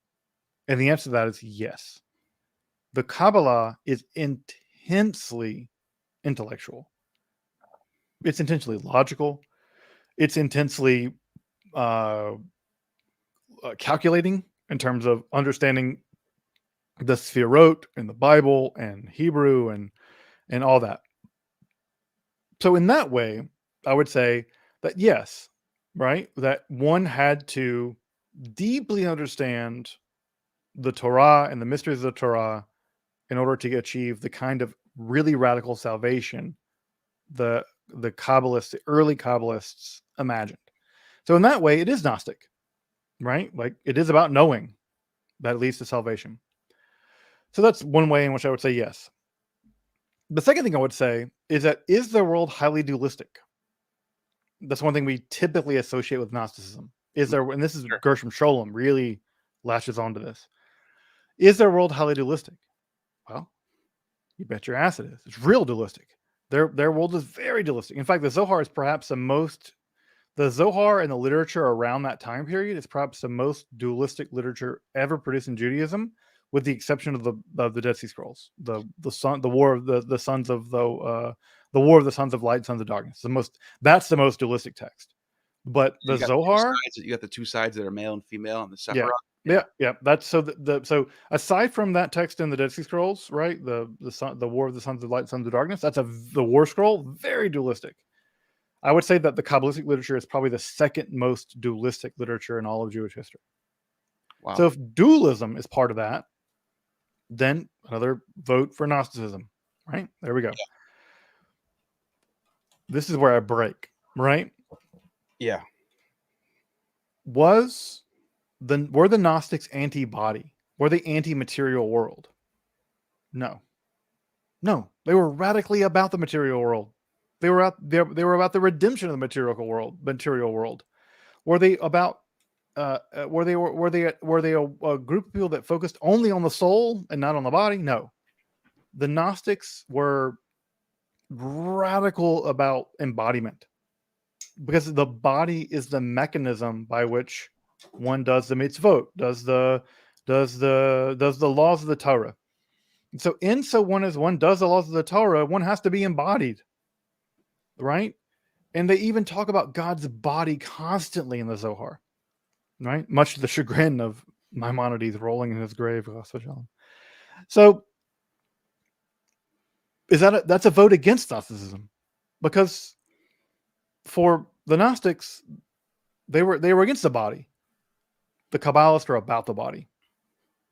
And the answer to that is yes. The Kabbalah is intensely intellectual. It's intensely logical. It's intensely calculating in terms of understanding the Sefirot in the Bible and Hebrew and all that. So in that way, I would say that yes, right? That one had to deeply understand the Torah and the mysteries of the Torah in order to achieve the kind of really radical salvation the Kabbalists, the early Kabbalists imagined. So in that way, it is Gnostic, right? Like it is about knowing that leads to salvation. So that's one way in which I would say yes. The second thing I would say is that is the world highly dualistic? That's one thing we typically associate with Gnosticism. Is there, and this is Gershom Scholem really latches onto this. Is their world highly dualistic? Well, you bet your ass it is. It's real dualistic. Their world is very dualistic. In fact, the Zohar is perhaps the Zohar and the literature around that time period is perhaps the most dualistic literature ever produced in Judaism, with the exception of the Dead Sea Scrolls, the war of the sons of the war of the sons of light, sons of darkness. That's the most dualistic text. But the Zohar, you got the two sides that are male and female on the Sephiroth. Yeah. That's so so aside from that text in the Dead Sea Scrolls, right? The war of the sons of light, sons of darkness. That's the war scroll, very dualistic. I would say that the Kabbalistic literature is probably the second most dualistic literature in all of Jewish history. Wow. So if dualism is part of that, then another vote for Gnosticism, right? There we go. Yeah. This is where I break, right? Yeah. Were the Gnostics anti-body? Were they anti-material world? No. They were radically about the material world. They were about the redemption of the material world. Were they about were they a group of people that focused only on the soul and not on the body? No. The Gnostics were radical about embodiment, because the body is the mechanism by which one does the mitzvot, does the laws of the Torah. So one does the laws of the Torah, one has to be embodied, right? And they even talk about God's body constantly in the Zohar, right? Much to the chagrin of Maimonides rolling in his grave. So that's a vote against Gnosticism, because for the Gnostics, they were against the body. The Kabbalists are about the body.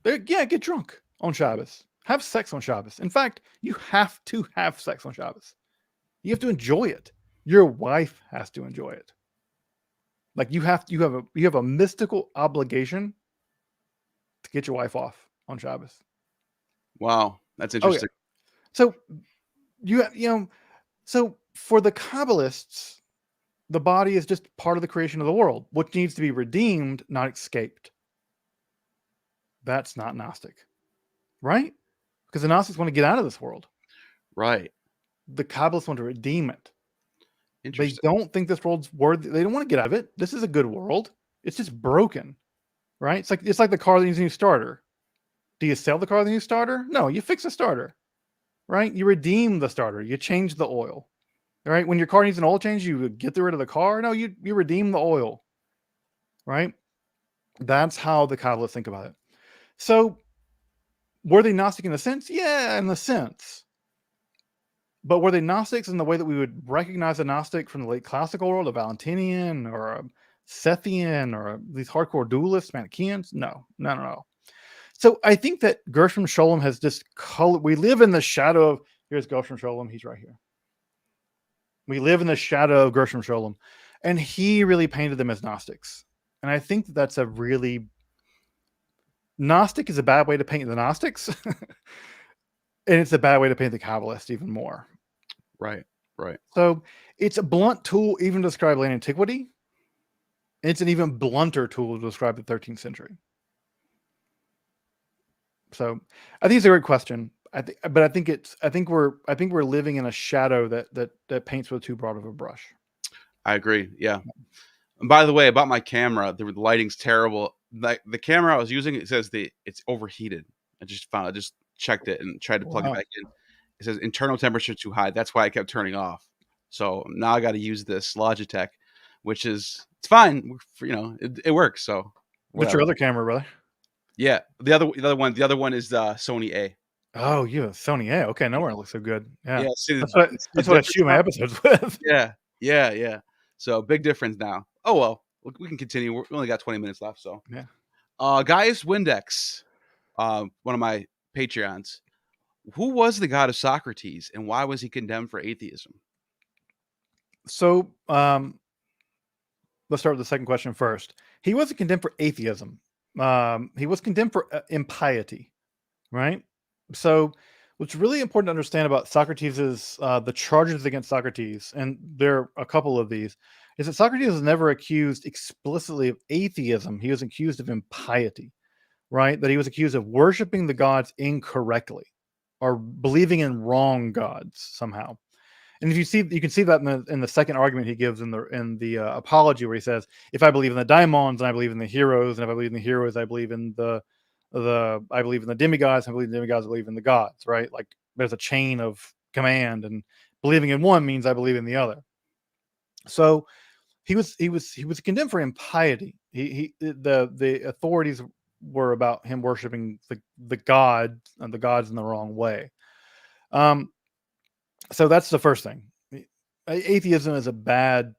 Get drunk on Shabbos. Have sex on Shabbos. In fact, you have to have sex on Shabbos. You have to enjoy it. Your wife has to enjoy it. Like you have a mystical obligation to get your wife off on Shabbos. Wow, that's interesting. So so for the Kabbalists, the body is just part of the creation of the world, which needs to be redeemed, not escaped. That's not Gnostic, right? Because the Gnostics want to get out of this world. Right. The Kabbalists want to redeem it. They don't think this world's worthy. They don't want to get out of it. This is a good world. It's just broken, right? It's like the car that needs a new starter. Do you sell the car with a new starter? No, you fix the starter, right? You redeem the starter. You change the oil, right? When your car needs an oil change, you get rid of the car. No, you redeem the oil, right? That's how the Kabbalists think about it. So Were they Gnostic in a sense? Yeah, in a sense. But were they Gnostics in the way that we would recognize a Gnostic from the late classical world, a Valentinian or a Sethian or these hardcore dualists, Manichaeans? No. So I think that Gershom Scholem has just we live in the shadow of, here's Gershom Scholem, he's right here. We live in the shadow of Gershom Scholem, and he really painted them as Gnostics. And I think that's a really, Gnostic is a bad way to paint the Gnostics. And it's a bad way to paint the Kabbalists even more. Right. So it's a blunt tool even to describe late antiquity. It's an even blunter tool to describe the 13th century. So I think it's a great question. I think we're living in a shadow that paints with too broad of a brush. I agree. Yeah. And by the way, about my camera, the lighting's terrible. Like the camera I was using, it says it's overheated. I just checked it and tried to plug it back in. It says internal temperature too high. That's why I kept turning off. So now I got to use this Logitech, which it's fine. It works. So what's your other camera, brother? Yeah, the other one is the Sony A. Oh, you have a Sony A. Okay, no wonder it looks so good. Yeah, see, that's what I shoot my episodes with. Yeah. So big difference now. Oh well, we can continue. We only got 20 minutes left, so yeah. Gaius Windex, one of my Patreons. Who was the god of Socrates, and why was he condemned for atheism? So, let's start with the second question first. He wasn't condemned for atheism. He was condemned for impiety, right? So, what's really important to understand about Socrates is the charges against Socrates, and there are a couple of these, is that Socrates was never accused explicitly of atheism. He was accused of impiety, right? That he was accused of worshiping the gods incorrectly or believing in wrong gods somehow. And if you can see that in the second argument he gives in the apology, where he says, if I believe in the daimons and I believe in the heroes, and if I believe in the heroes, I believe in the demigods, I believe in the demigods, I believe in the gods, right? Like there's a chain of command, and believing in one means I believe in the other. So he was condemned for impiety. The authorities were about him worshiping the god and the gods in the wrong way. So that's the first thing. Atheism is a bad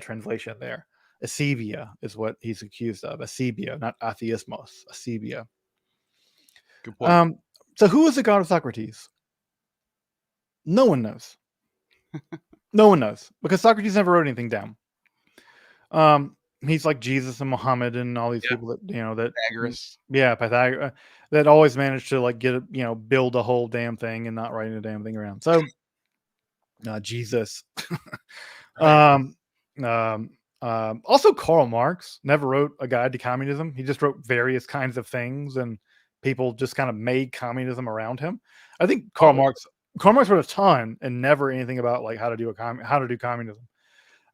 translation there. Asebia is what he's accused of. Asebia, not atheismos. Asebia. Good point. So who is the god of Socrates? No one knows. No one knows, because Socrates never wrote anything down. He's like Jesus and Muhammad and all these people that Pythagoras. Yeah, Pythagoras, that always managed to like build a whole damn thing and not writing a damn thing around. So Jesus. Also Karl Marx never wrote a guide to communism. He just wrote various kinds of things, and people just kind of made communism around him. I think Karl Marx wrote a ton and never anything about like how to do communism.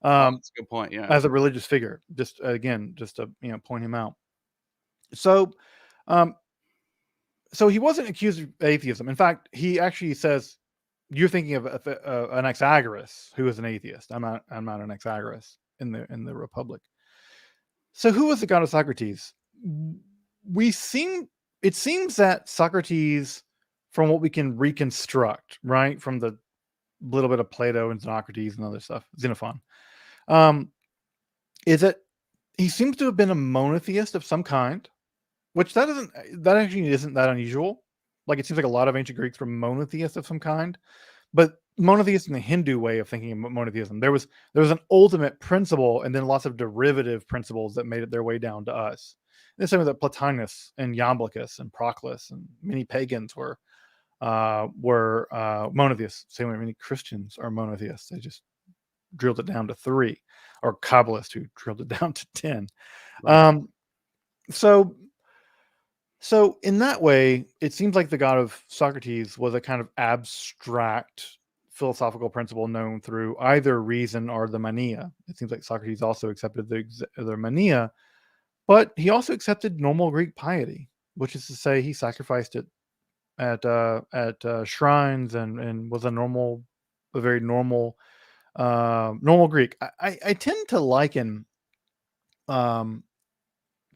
That's a good point. Yeah, as a religious figure, just to point him out. So, so he wasn't accused of atheism. In fact, he actually says, "You're thinking of an Anaxagoras who is an atheist. I'm not an Anaxagoras in the Republic." So, who was the god of Socrates? It seems that Socrates, from what we can reconstruct, right, from the little bit of Plato and Socrates and other stuff, Xenophon, is that he seems to have been a monotheist of some kind, which that actually isn't that unusual. Like it seems like a lot of ancient Greeks were monotheists of some kind, but monotheist in the Hindu way of thinking of monotheism. There was an ultimate principle, and then lots of derivative principles that made it their way down to us. And the same with Plotinus and Iamblichus and Proclus and many pagans were monotheists. Same way many Christians are monotheists. They just drilled it down to 3, or Kabbalists who drilled it down to 10. Right. So in that way, it seems like the god of Socrates was a kind of abstract philosophical principle known through either reason or the mania. It seems like Socrates also accepted the mania, but he also accepted normal Greek piety, which is to say he sacrificed it at shrines and was a very normal Greek. I tend to liken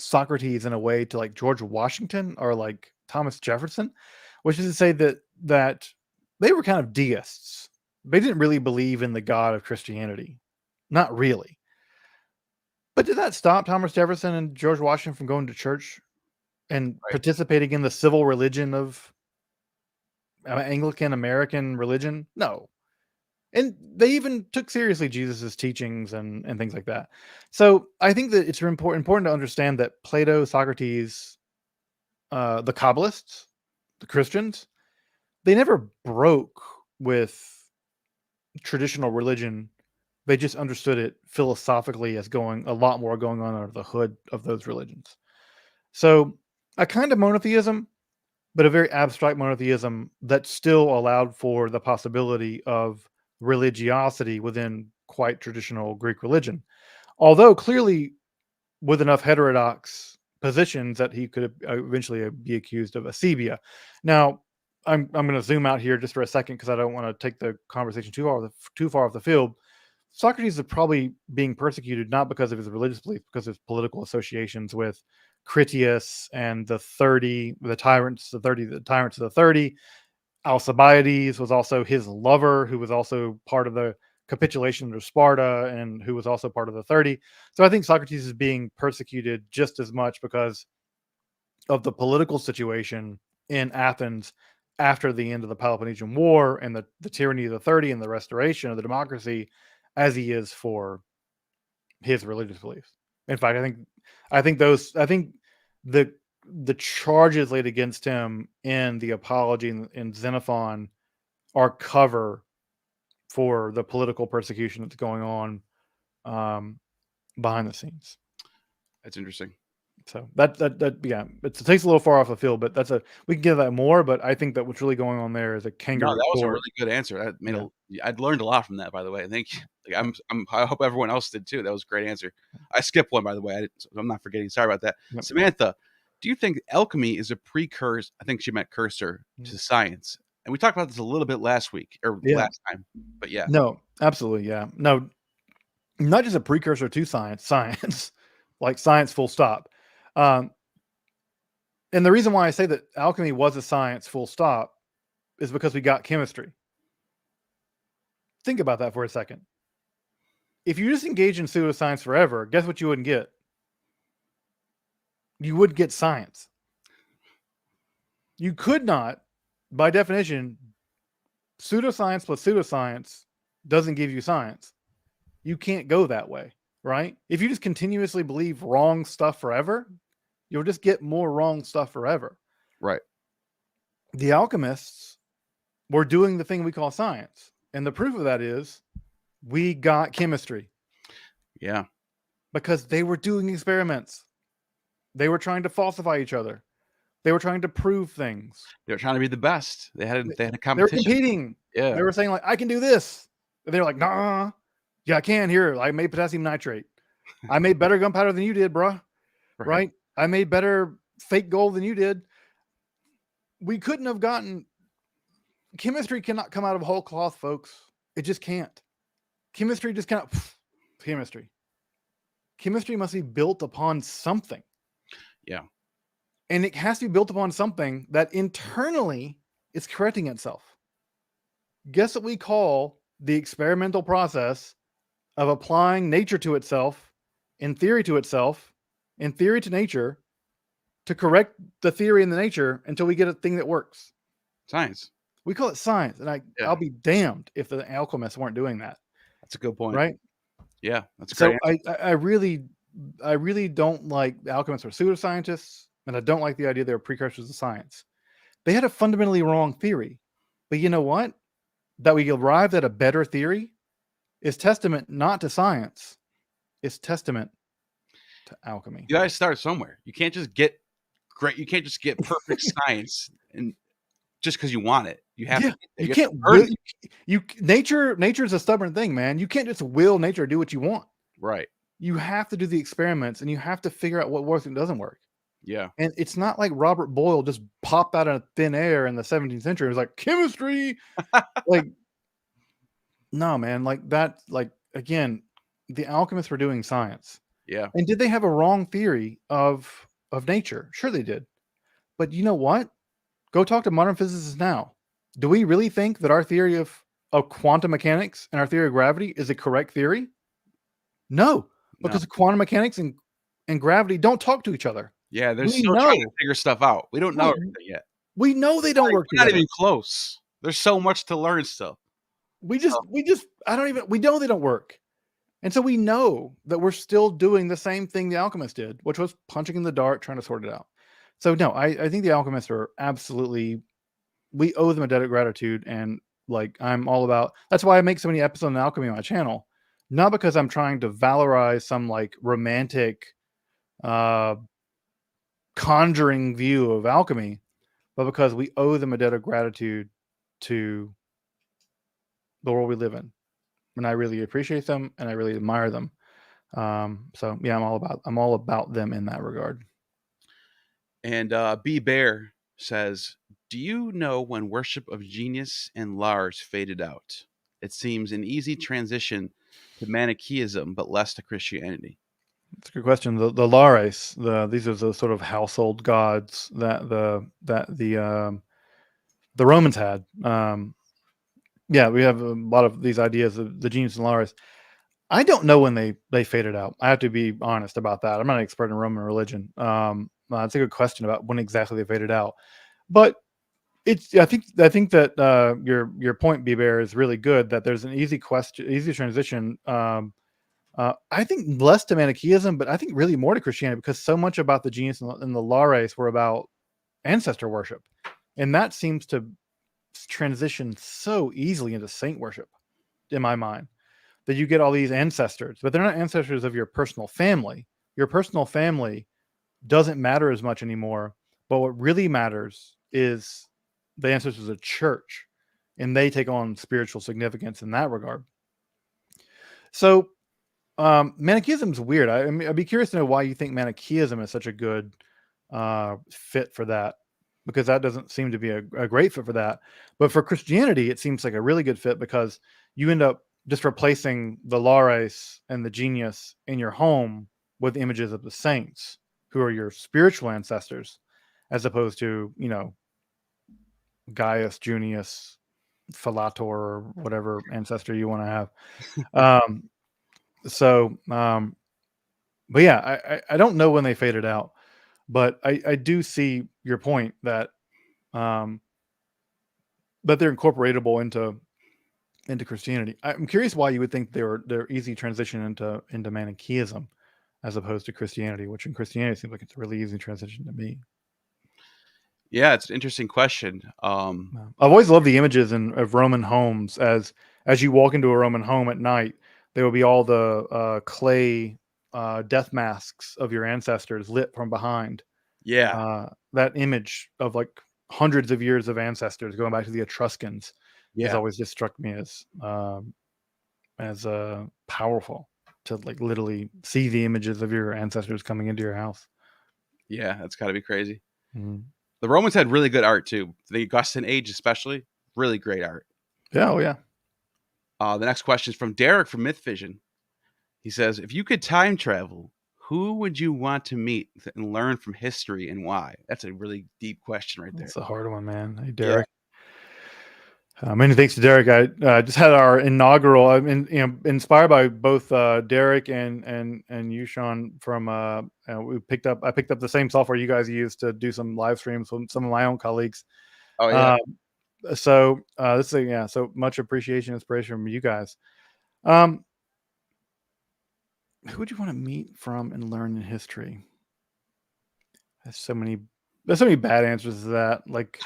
Socrates in a way to like George Washington or like Thomas Jefferson, which is to say that they were kind of deists. They didn't really believe in the God of Christianity. Not really. But did that stop Thomas Jefferson and George Washington from going to church and participating in the civil religion of Anglican American religion? No. And they even took seriously Jesus's teachings and things like that. So I think that it's important to understand that Plato, Socrates, the Kabbalists, the Christians, they never broke with traditional religion. They just understood it philosophically as going a lot more going on under the hood of those religions. So a kind of monotheism, but a very abstract monotheism that still allowed for the possibility of religiosity within quite traditional Greek religion. Although clearly with enough heterodox positions that he could eventually be accused of aceibia. Now, I'm going to zoom out here just for a second because I don't want to take the conversation too far off the field. Socrates is probably being persecuted not because of his religious belief, because of his political associations with Critias and the tyrants of the 30. Alcibiades was also his lover, who was also part of the capitulation of Sparta and who was also part of the 30. So I think Socrates is being persecuted just as much because of the political situation in Athens after the end of the Peloponnesian War and the tyranny of the 30 and the restoration of the democracy as he is for his religious beliefs. In fact, I think the charges laid against him in the Apology and Xenophon are cover for the political persecution that's going on behind the scenes. That's interesting. So that yeah, it takes a little far off the field, but we can get that more. But I think that what's really going on there is a kangaroo. No, that was court. a really good answer. I'd learned a lot from that, by the way. Thank you. Like, I hope everyone else did too. That was a great answer. I skipped one, by the way. I'm not forgetting. Sorry about that. Yep. Samantha, do you think alchemy is a precursor? I think she meant cursor to science. And we talked about this a little bit last week or last time. But yeah. No, absolutely. Yeah. No, not just a precursor to science, like science full stop. And the reason why I say that alchemy was a science full stop is because we got chemistry. Think about that for a second. If you just engage in pseudoscience forever, guess what you wouldn't get? You would get science. You could not, by definition, pseudoscience plus pseudoscience doesn't give you science. You can't go that way, right? If you just continuously believe wrong stuff forever, you'll just get more wrong stuff forever. Right. The alchemists were doing the thing we call science. And the proof of that is we got chemistry. Yeah. Because they were doing experiments. They were trying to falsify each other. They were trying to prove things. They were trying to be the best. They had a competition. They were competing. Yeah. They were saying like, I can do this. And they were like, nah. Yeah, I can. Here, I made potassium nitrate. I made better gunpowder than you did, bro. Right? I made better fake gold than you did. We couldn't have gotten... Chemistry cannot come out of whole cloth, folks. It just can't. Chemistry just cannot... Chemistry. Chemistry must be built upon something. Yeah. And it has to be built upon something that internally is correcting itself. Guess what we call the experimental process of applying nature to itself, in theory to itself, in theory to nature, to correct the theory and the nature until we get a thing that works. Science. We call it science. And I'll be damned if the alchemists weren't doing that. That's a good point. Right? Yeah. That's great. So I really don't like alchemists or pseudoscientists, and I don't like the idea they were precursors of science. They had a fundamentally wrong theory. But you know what? That we arrived at a better theory is testament not to science. It's testament to alchemy. You guys start somewhere. You can't just get great. You can't just get perfect science and just because you want it. You have to. You can't will, nature's a stubborn thing, man. You can't just will nature to do what you want. Right. You have to do the experiments and you have to figure out what works and doesn't work. Yeah. And it's not like Robert Boyle just popped out of thin air in the 17th century. It was like chemistry. Like, no, man, like that, like, again, the alchemists were doing science. Yeah. And did they have a wrong theory of nature? Sure they did. But you know what? Go talk to modern physicists now. Do we really think that our theory of quantum mechanics and our theory of gravity is a correct theory? No, because quantum mechanics and gravity don't talk to each other. Yeah, they're We still trying to know. figure stuff out. We don't know everything yet. We know they don't work We're not together. even close. There's so much to learn still. We know they don't work. And so we know that we're still doing the same thing the alchemists did, which was punching in the dark, trying to sort it out. So no, I think the alchemists are absolutely, we owe them a debt of gratitude. And like, I'm all about, that's why I make so many episodes on alchemy on my channel, not because I'm trying to valorize some like romantic, conjuring view of alchemy, but because we owe them a debt of gratitude to the world we live in. And I really appreciate them and I really admire them. So yeah, I'm all about them in that regard. And B Bear says, do you know when worship of genius and Lars faded out? It seems an easy transition to Manichaeism, but less to Christianity. That's a good question. The Lares, these are the sort of household gods that the Romans had. Yeah, we have a lot of these ideas of the genius and Lares. I don't know when they faded out. I have to be honest about that. I'm not an expert in Roman religion. It's a good question about when exactly they faded out. But I think that your point, B Bear, is really good. That there's an easy transition. I think less to Manichaeism, but I think really more to Christianity, because so much about the genius and the Lares were about ancestor worship, and that seems to transition so easily into saint worship, in my mind. That you get all these ancestors, but they're not ancestors of your personal family. Your personal family doesn't matter as much anymore. But what really matters is the ancestors of the church, and they take on spiritual significance in that regard. So Manichaeism is weird. I'd be curious to know why you think Manichaeism is such a good fit for that, because that doesn't seem to be a great fit for that. But for Christianity, it seems like a really good fit, because you end up just replacing the Lares and the genius in your home with images of the saints, who are your spiritual ancestors, as opposed to, Gaius, Junius, Philator, or whatever ancestor you want to have. But yeah, I don't know when they faded out, but I do see your point that they're incorporatable into Christianity. I'm curious why you would think they're easy transition into Manichaeism as opposed to Christianity, which in Christianity seems like it's a really easy transition to me. Yeah, it's an interesting question. I've always loved the images of Roman homes. As you walk into a Roman home at night, there will be all the clay death masks of your ancestors lit from behind. Yeah. That image of like hundreds of years of ancestors going back to the Etruscans has always just struck me as powerful, to like literally see the images of your ancestors coming into your house. Yeah, that's got to be crazy. Mm-hmm. The Romans had really good art too. The Augustan age, especially, really great art. Yeah, oh yeah. The next question is from Derek from Myth Vision. He says, if you could time travel, who would you want to meet and learn from history, and why? That's a really deep question right there. That's a hard one, man. Hey, Derek. Yeah. Many thanks to Derek. I just had our inaugural. I mean, inspired by both Derek and Yushan from. I picked up the same software you guys use to do some live streams with some of my own colleagues. Oh yeah. So much appreciation, inspiration from you guys. Who would you want to meet from and learn in history? There's so many bad answers to that. Like.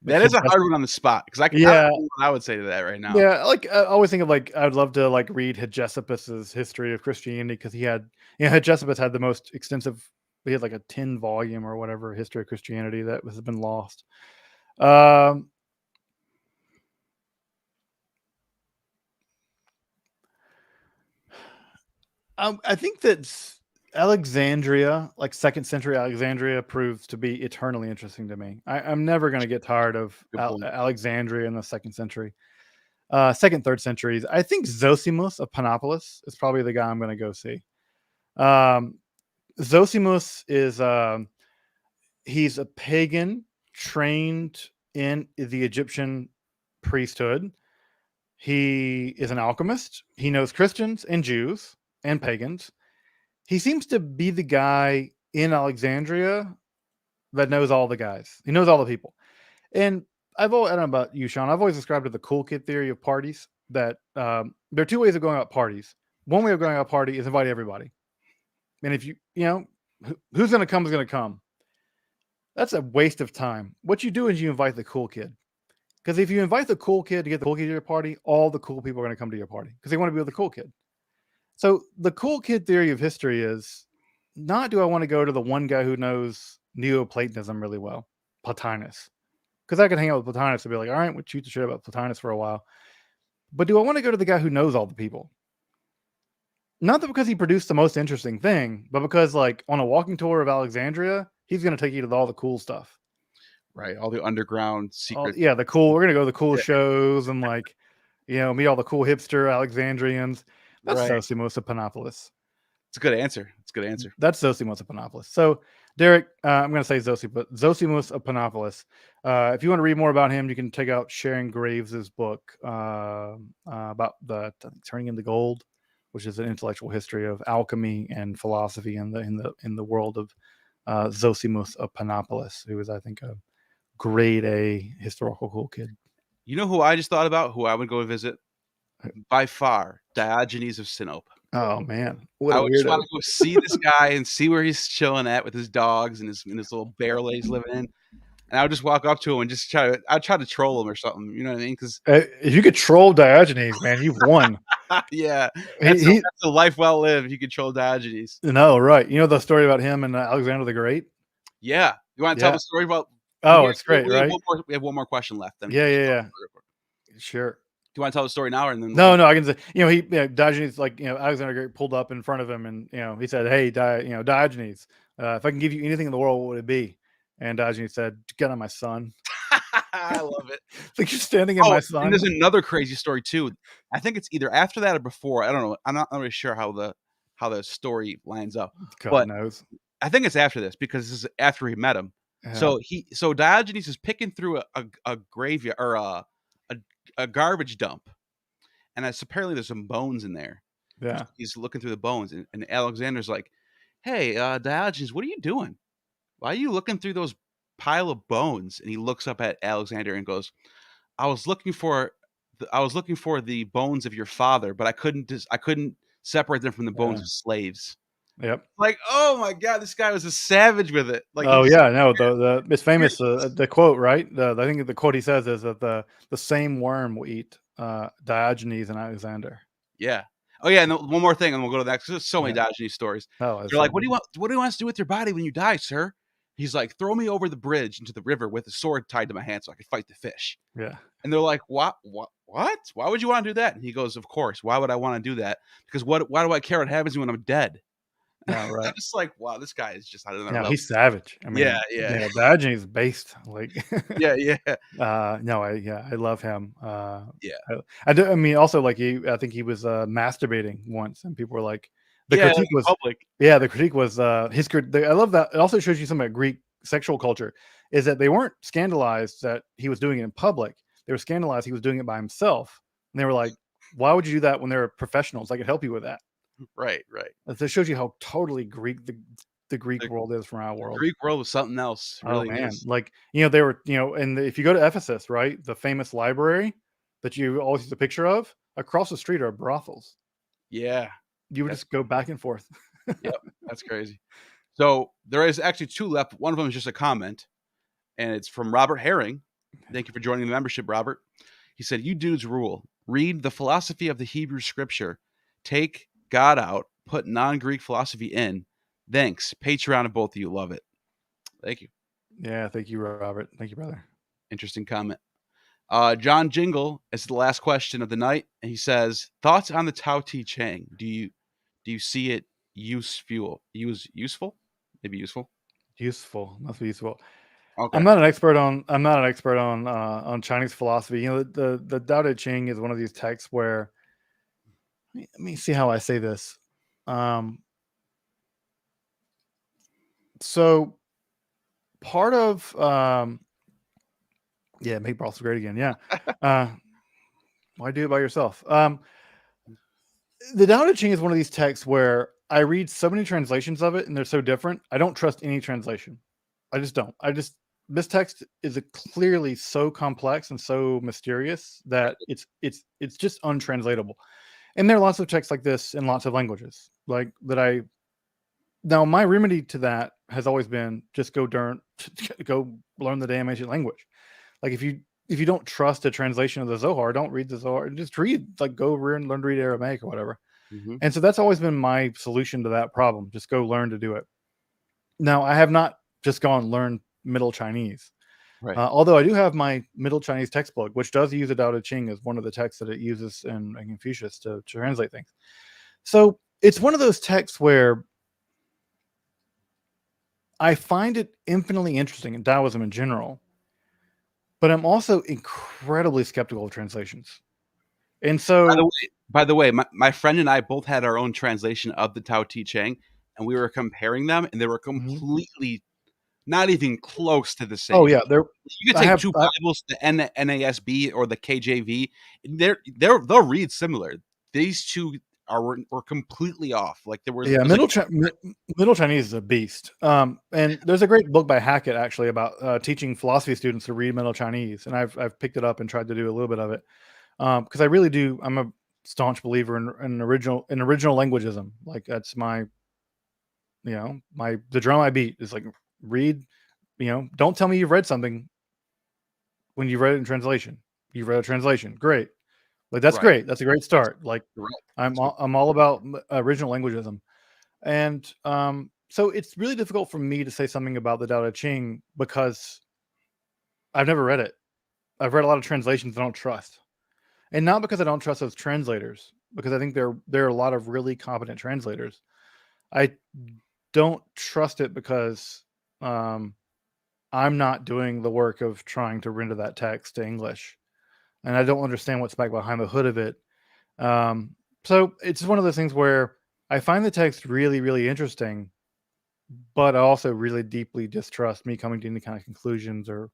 That is a hard one on the spot, because I don't know what I would say to that right now. Yeah, like I always think of like I would love to like read Hegesippus's history of Christianity, because he had Hegesippus had the most extensive. He had like a 10 volume or whatever history of Christianity that has been lost. I think that Alexandria, like 2nd century Alexandria, proves to be eternally interesting to me. I'm never going to get tired of Alexandria in the 2nd century. 2nd, 3rd centuries. I think Zosimus of Panopolis is probably the guy I'm going to go see. Zosimus is he's a pagan trained in the Egyptian priesthood. He is an alchemist. He knows Christians and Jews and pagans. He seems to be the guy in Alexandria that knows all the guys. He knows all the people. And I don't know about you, Sean. I've always described it the cool kid theory of parties. That there are two ways of going about parties. One way of going out party is invite everybody. And if you know, who's going to come is going to come. That's a waste of time. What you do is you invite the cool kid. Because if you invite the cool kid to get the cool kid to your party, all the cool people are going to come to your party because they want to be with the cool kid. So the cool kid theory of history is not do I want to go to the one guy who knows Neoplatonism really well, Plotinus. Because I could hang out with Plotinus and be like, all right, we'll shoot the shit about Plotinus for a while. But do I want to go to the guy who knows all the people? Not that because he produced the most interesting thing, but because like on a walking tour of Alexandria, he's going to take you to all the cool stuff. Right. All the underground secret. Yeah, the cool. We're going to go to the cool shows and like, meet all the cool hipster Alexandrians. That's Right. Zosimus of Panopolis. It's a good answer. That's Zosimus of Panopolis. So, Derek, I'm going to say Zosimus of Panopolis. If you want to read more about him, you can check out Sharon Graves' book about the Turning into Gold, which is an intellectual history of alchemy and philosophy in the world of Zosimus of Panopolis, who is, I think, a grade A historical cool kid. You know who I just thought about? Who I would go visit? By far, Diogenes of Sinope. Oh man, I would just want to go see this guy and see where he's chilling at with his dogs and his little barrel he's living in. And I would just walk up to him and just try to troll him or something. You know what I mean? Because if you could troll Diogenes, man, you've won. Yeah, that's a life well lived. If you could troll Diogenes. No, right? You know the story about him and Alexander the Great? Yeah, you want to tell the story about? Oh, it's great, right? We have one more question left. Then yeah. Sure. Do you want to tell the story now, or then? No, I can say. Diogenes, Alexander the Great pulled up in front of him, and he said, "Hey, Diogenes, if I can give you anything in the world, what would it be?" And Diogenes said, "Get on my son." I love it. Like you're standing in my son. And there's another crazy story too. I think it's either after that or before. I don't know. I'm not really sure how the story lines up. God knows. I think it's after this because this is after he met him. Yeah. So Diogenes is picking through a graveyard or a garbage dump, and apparently there's some bones in there. Yeah, he's looking through the bones, and Alexander's like, "Hey, Diogenes, what are you doing? Why are you looking through those pile of bones?" And he looks up at Alexander and goes, I was looking for the bones of your father, but I couldn't separate them from the bones of slaves." Yep. Like, oh my God, this guy was a savage with it. Like, it's famous. The quote, right? I think the quote he says is that the same worm will eat Diogenes and Alexander. Yeah. Oh yeah. And one more thing, and we'll go to that. Because there's so many Diogenes stories. They're like, "What do you want? What do you want us to do with your body when you die, sir?" He's like, "Throw me over the bridge into the river with a sword tied to my hand so I could fight the fish." Yeah. And they're like, What? Why would you want to do that? And he goes, "Of course. Why would I want to do that? Because why do I care what happens to me when I'm dead?" Yeah, right. It's like, wow, this guy is just I don't know. Yeah, he's savage. I mean, yeah. Diogenes is based like. yeah. I love him. Yeah. I mean, also like I think he was masturbating once, and people were like, critique was public. Yeah, the critique was I love that. It also shows you something about Greek sexual culture is that they weren't scandalized that he was doing it in public. They were scandalized he was doing it by himself, and they were like, "Why would you do that when there are professionals? I could help you with that." Right. That shows you how totally Greek the Greek world is from our world. The Greek world was something else. Really man, is. like they were and if you go to Ephesus, right, the famous library that you always see the picture of, across the street are brothels. Yeah, you would just go back and forth. Yep, that's crazy. So there is actually two left. One of them is just a comment, and it's from Robert Herring. Thank you for joining the membership, Robert. He said, "You dudes rule. Read the philosophy of the Hebrew scripture. Take God out. Put non-Greek philosophy in. Thanks. Patreon of both of you. Love it." Thank you. Yeah, thank you, Robert. Thank you, brother. Interesting comment. John Jingle is the last question of the night, and he says, "Thoughts on the Tao Te Ching? Do you see it useful? Maybe useful. Useful. Must be useful." Okay. I'm not an expert on Chinese philosophy. The Tao Te Ching is one of these texts where, let me see how I say this. So part of yeah, make broths great again. Yeah. Why do it by yourself? The Tao Te Ching is one of these texts where I read so many translations of it and they're so different. I don't trust any translation. I just don't. This text is clearly so complex and so mysterious that it's just untranslatable. And there are lots of texts like this in lots of languages. Like that now my remedy to that has always been just go learn the damn ancient language. Like if you don't trust a translation of the Zohar, don't read the Zohar. Just learn to read Aramaic or whatever. Mm-hmm. And so that's always been my solution to that problem. Just go learn to do it. Now, I have not just gone and learned Middle Chinese. Right. Although I do have my Middle Chinese textbook, which does use the Tao Te Ching as one of the texts that it uses in Confucius to translate things. So it's one of those texts where I find it infinitely interesting in Taoism in general, but I'm also incredibly skeptical of translations. And so, by the way, my friend and I both had our own translation of the Tao Te Ching, and we were comparing them, and they were completely not even close to the same. Oh yeah, you could take two Bibles, the NASB or the KJV, they'll read similar. These two were completely off. Like there was Middle Chinese is a beast. And there's a great book by Hackett actually about teaching philosophy students to read Middle Chinese, and I've picked it up and tried to do a little bit of it because I really do. I'm a staunch believer in original languageism. Like that's my, the drum I beat is like read. Don't tell me you've read something when you've read it in translation. You've read a translation, great. Like that's great. That's a great start. Like I'm all about original languageism, and so it's really difficult for me to say something about the Tao Te Ching because I've never read it. I've read a lot of translations I don't trust, and not because I don't trust those translators, because I think there are a lot of really competent translators. I don't trust it because I'm not doing the work of trying to render that text to English, and I don't understand what's back behind the hood of it. So it's one of those things where I find the text really, really interesting, but I also really deeply distrust me coming to any kind of conclusions or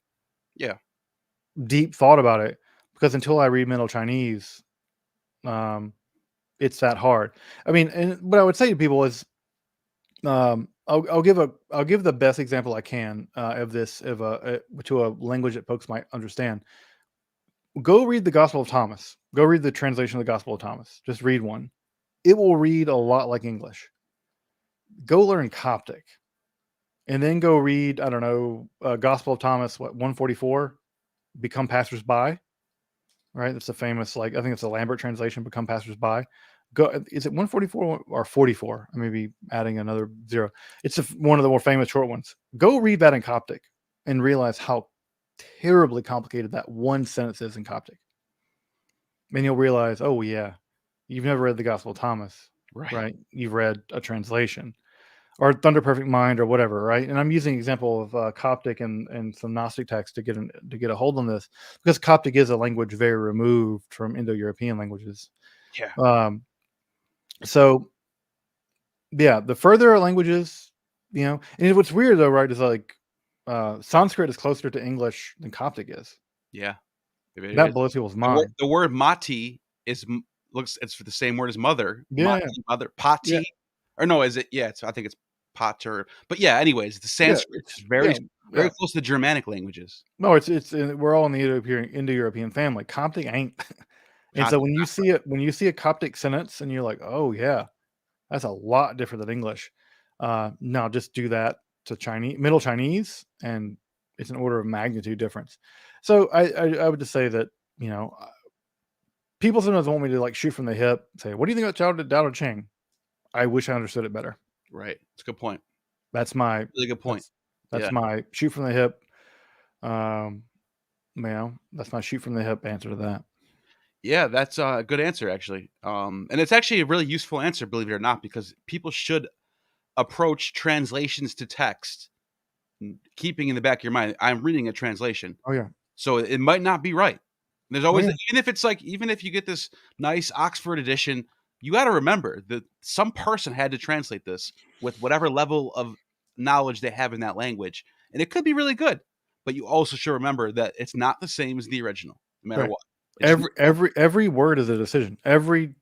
deep thought about it, because until I read Middle Chinese, it's that hard. I mean, and what I would say to people is, I'll give the best example I can of this to a language that folks might understand. Go read the Gospel of Thomas. Go read the translation of the Gospel of Thomas. Just read one. It will read a lot like English. Go learn Coptic, and then go read, I don't know, Gospel of Thomas, 144, Become Passers-by. Right? That's a famous, I think it's a Lambert translation, Become Passers-by. Is it 144 or 44? I may be adding another zero. It's one of the more famous short ones. Go read that in Coptic and realize how terribly complicated that one sentence is in Coptic. And you'll realize, oh yeah, you've never read the Gospel of Thomas, right? You've read a translation or Thunder Perfect Mind or whatever, right? And I'm using an example of Coptic and some Gnostic text to get a hold on this, because Coptic is a language very removed from Indo-European languages. Yeah. So yeah, the further languages, and what's weird though, right, is like Sanskrit is closer to English than Coptic is. Yeah. That blows people's mind. The word mati it's the same word as mother. Yeah. Mother. Pati. Yeah. Or no, is it? Yeah, I think it's pater. But yeah, anyways, the Sanskrit is very close to the Germanic languages. No, it's we're all in the Indo-European family. Coptic ain't. And so when you see a Coptic sentence and you're like, oh yeah, that's a lot different than English. Now just do that to Middle Chinese, and it's an order of magnitude difference. So I would just say that, people sometimes want me to shoot from the hip, say, what do you think about Tao Te Ching? I wish I understood it better. Right. It's a good point. That's my really good point. That's my shoot from the hip. That's my shoot from the hip answer to that. Yeah, that's a good answer, actually. And it's actually a really useful answer, believe it or not, because people should approach translations to text, keeping in the back of your mind, I'm reading a translation. Oh, yeah. So it might not be right. There's always, even if you get this nice Oxford edition, you got to remember that some person had to translate this with whatever level of knowledge they have in that language, and it could be really good. But you also should remember that it's not the same as the original, no matter Right. what. It's Every word is a decision. Every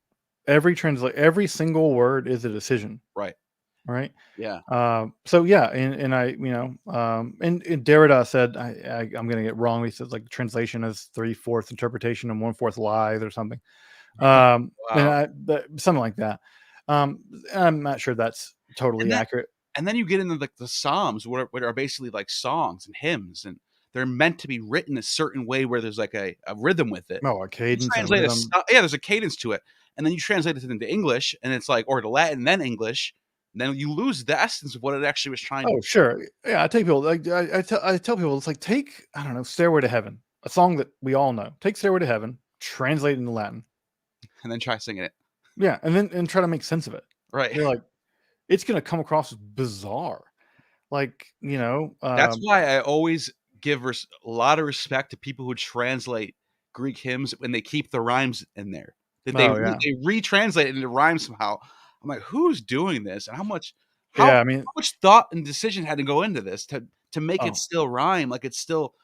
single word is a decision. right. Right. Yeah. So yeah, and I, and Derrida said, I'm going to get wrong. He says like translation is 3/4 interpretation and 1/4 lies or something. And Wow. something like that. I'm not sure that's totally accurate. And then you get into like the Psalms, what are basically like songs and hymns, and they're meant to be written a certain way where there's like a rhythm with it. Oh, a You cadence and translate rhythm. there's a cadence to it, and then you translate it into English, and it's like, or to Latin, then English, and then you lose the essence of what it actually was trying to. Oh, sure. Yeah, I take people like I tell people it's like take, I don't know, Stairway to Heaven, a song that we all know. Take Stairway to Heaven, translate it into Latin. And then try singing it. Yeah, and try to make sense of it. Right. They're like, it's gonna come across as bizarre. Like, That's why I always give a lot of respect to people who translate Greek hymns when they keep the rhymes in there. That they retranslate it into rhymes somehow. I'm like, who's doing this, and how much I mean, thought and decision had to go into this to make it Oh. still rhyme, like it's still.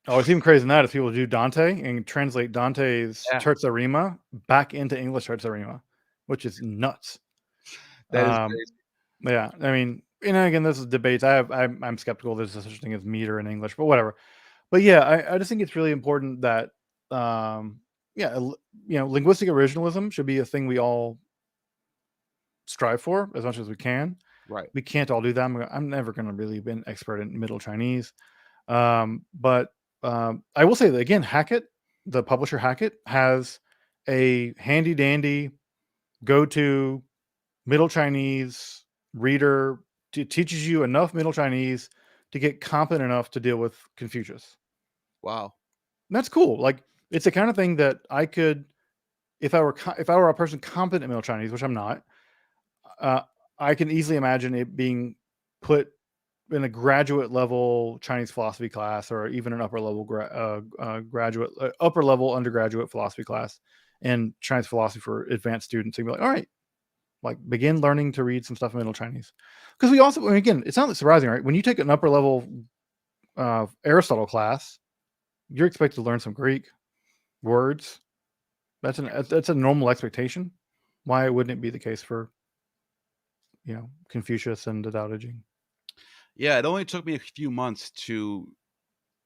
Oh, it's even crazier than that if people do Dante and translate Dante's Yeah. Terza Rima back into English Terza Rima, which is nuts. That is crazy. Yeah, I mean, again, this is debates. I'm skeptical there's such thing as meter in English, but whatever. But yeah, I just think it's really important that linguistic originalism should be a thing we all strive for as much as we can. Right. We can't all do that. I'm never going to really be an expert in Middle Chinese. But I will say that again, Hackett, the publisher Hackett, has a handy dandy go-to Middle Chinese reader. Teaches you enough Middle Chinese to get competent enough to deal with Confucius. Wow. And that's cool. Like, it's the kind of thing that I could, if I were a person competent in Middle Chinese, which I'm not, I can easily imagine it being put in a graduate level Chinese philosophy class, or even an upper level upper level undergraduate philosophy class in Chinese philosophy for advanced students. And be like, all right, like begin learning to read some stuff in Middle Chinese. Because we also, again, it's not surprising, right? When you take an upper level Aristotle class, you're expected to learn some Greek words. That's a normal expectation. Why wouldn't it be the case for Confucius and the Tao Te Ching? Yeah, it only took me a few months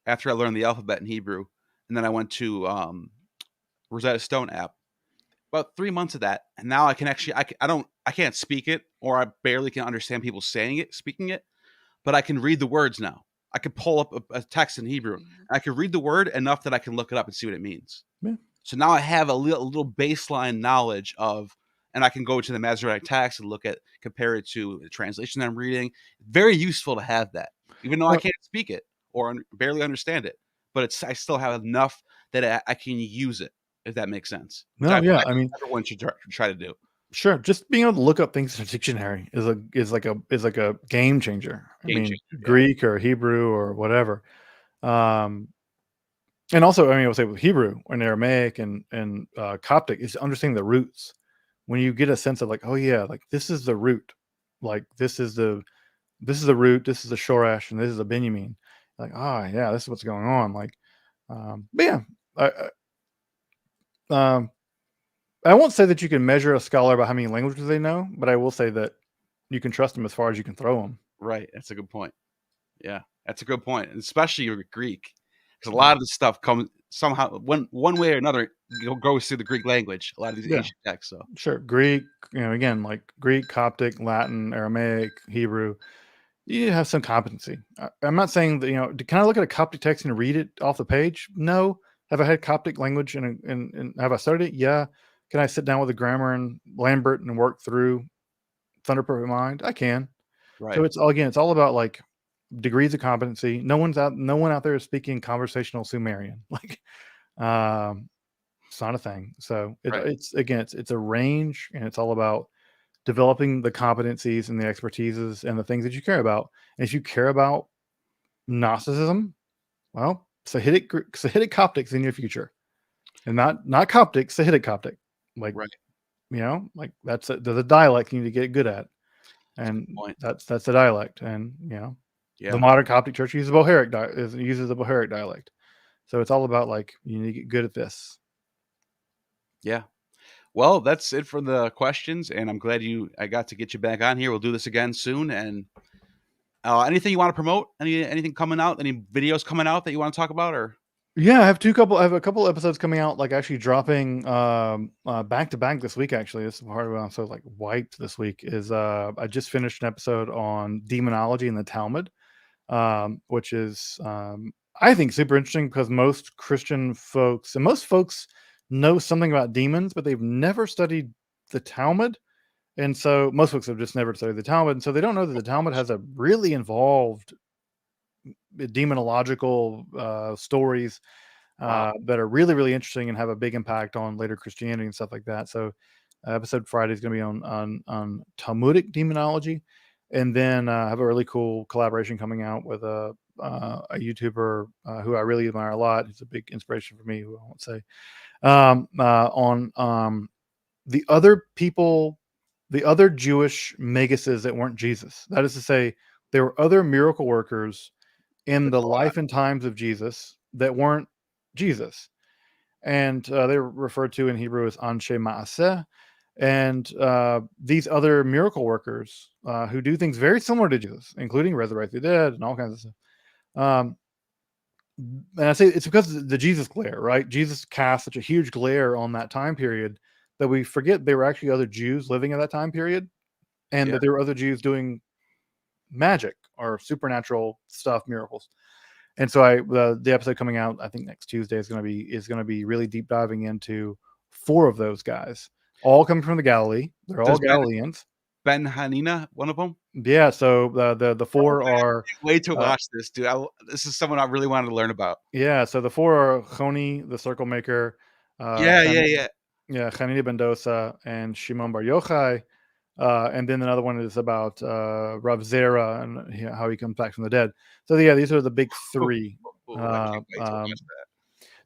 after I learned the alphabet in Hebrew, and then I went to Rosetta Stone app. About 3 months of that, and now I can actually I can't speak it, or I barely can understand people speaking it, but I can read the words now. I could pull up a text in Hebrew. I can read the word enough that I can look it up and see what it means. Yeah. So now I have a little baseline knowledge of, and I can go to the Masoretic text and compare it to the translation that I'm reading. Very useful to have that, even though I can't speak it or barely understand it. But I still have enough that I can use it, if that makes sense. No, yeah, I mean, everyone should try to do. Sure, just being able to look up things in a dictionary is like a game changer. Greek or Hebrew or whatever. And also, I would say with Hebrew and Aramaic and Coptic is understanding the roots. When you get a sense of like, oh yeah, like this is the root, like this is the root, this is the Shoresh, and this is a Benjamin. Like, oh yeah, this is what's going on. Like, but yeah, I won't say that you can measure a scholar by how many languages they know, but I will say that you can trust them as far as you can throw them. Right, that's a good point. Yeah, that's a good point, especially with Greek, because a lot of this stuff comes somehow one way or another goes through the Greek language. A lot of these ancient texts. So sure, Greek, again, like Greek, Coptic, Latin, Aramaic, Hebrew, you have some competency. I'm not saying that can I look at a Coptic text and read it off the page? No. Have I had Coptic language and have I studied it? Yeah. Can I sit down with a grammar and Lambert and work through Thunder Perfect Mind? I can. right. So it's all about like degrees of competency. No one out there is speaking conversational Sumerian. Like, it's not a thing. So it's a range, and it's all about developing the competencies and the expertises and the things that you care about. And if you care about Gnosticism, well, Sahidic Coptics in your future, and not Coptic, Sahidic Coptic. Like, right. Like there's a dialect you need to get good at. and point. that's the dialect. And Yeah. the modern Coptic Church uses the Bohairic dialect. So it's all about like you need to get good at this. Yeah. Well, that's it for the questions, and I'm glad I got to get you back on here. We'll do this again soon. And anything you want to promote? Anything coming out? Any videos coming out that you want to talk about? Or Yeah, I have a couple episodes coming out, like actually dropping back to back this week. Actually, this is part of why I'm so like wiped this week. Is I just finished an episode on demonology in the Talmud, which is I think super interesting because most Christian folks and most folks know something about demons, but they've never studied the Talmud. And so most folks have just never studied the Talmud. And so they don't know that the Talmud has a really involved demonological stories that are really, really interesting and have a big impact on later Christianity and stuff like that. So episode Friday is going to be on Talmudic demonology. And then I have a really cool collaboration coming out with a YouTuber who I really admire a lot. He's a big inspiration for me, who I won't say, on the other people, the other Jewish maguses that weren't Jesus. That is to say, there were other miracle workers in the life and times of Jesus that weren't Jesus. And they're referred to in Hebrew as Anshe Ma'aseh. And these other miracle workers who do things very similar to Jesus, including resurrect the dead and all kinds of stuff. And I say it's because of the Jesus glare, right? Jesus cast such a huge glare on that time period that we forget there were actually other Jews living in that time period, and that there were other Jews doing magic or supernatural stuff, miracles. And so the episode coming out, I think next Tuesday is going to be really deep diving into 4 of those guys, all coming from the Galilee. They're all Galileans. Ben Hanina, one of them. Yeah. So the 4 are. Wait to watch this, dude. This is someone I really wanted to learn about. Yeah. So the 4 are Choni, the circle maker. Yeah. Hanina ben Dosa and Shimon Bar Yochai. And then another one is about Rav Zera and how he comes back from the dead. So yeah, these are the big 3. So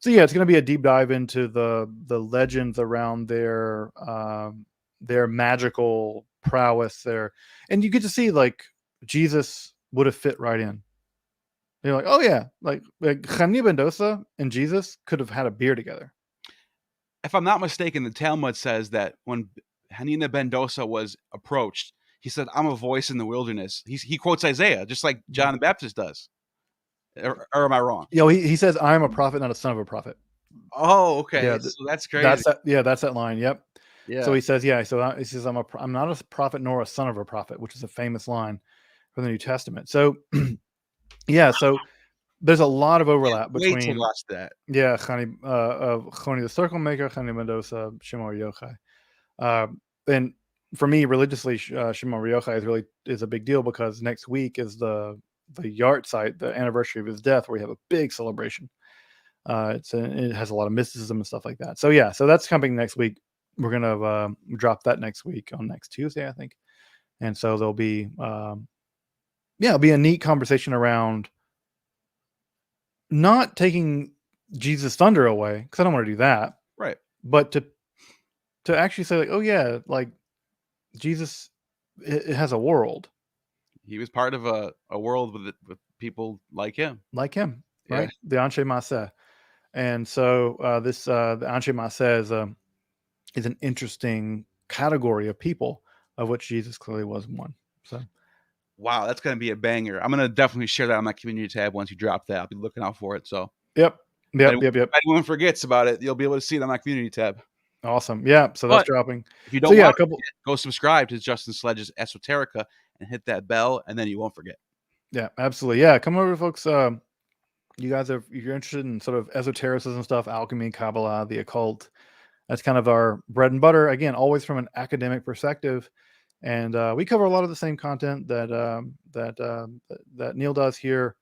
yeah, it's going to be a deep dive into the legends around their magical prowess there, and you get to see like Jesus would have fit right in. You're like, oh yeah, like Hanina ben Dosa and Jesus could have had a beer together. If I'm not mistaken, the Talmud says that when Hanina ben Dosa was approached, he said, "I'm a voice in the wilderness." He quotes Isaiah, just like John the Baptist does. Or am I wrong? Yeah, he says, "I'm a prophet, not a son of a prophet." Oh, okay. Yeah, so that's crazy. That's that line. Yep. Yeah. So he says, he says, I'm not a prophet nor a son of a prophet, which is a famous line from the New Testament. So, yeah. So there's a lot of overlap between. Wait to watch that. Yeah, Choni the circle maker, Hanina ben Dosa, Shimon Bar Yochai. And for me, religiously, Shimon Bar Yochai is a big deal because next week is the yard site, the anniversary of his death, where we have a big celebration. It has a lot of mysticism and stuff like that. So yeah, so that's coming next week. We're gonna drop that next week on next Tuesday, I think. And so there'll be it'll be a neat conversation around not taking Jesus' thunder away, because I don't want to do that. Right. But to actually say like, oh yeah, like Jesus, it has a world. He was part of a world with people like him. Right? Yeah. The Anshe Ma'aseh. And so the Anshe Ma'aseh is an interesting category of people, of which Jesus clearly was one. So, wow, that's going to be a banger. I'm going to definitely share that on my community tab once you drop that. I'll be looking out for it. So, yep. If anyone forgets about it, you'll be able to see it on my community tab. Awesome. Yeah. So that's dropping. If you don't go subscribe to Justin Sledge's Esoterica and hit that bell, and then you won't forget. Yeah, absolutely. Yeah. Come over, folks. You guys if you're interested in sort of esotericism stuff, alchemy, Kabbalah, the occult, that's kind of our bread and butter. Again, always from an academic perspective, and we cover a lot of the same content that Neil does here,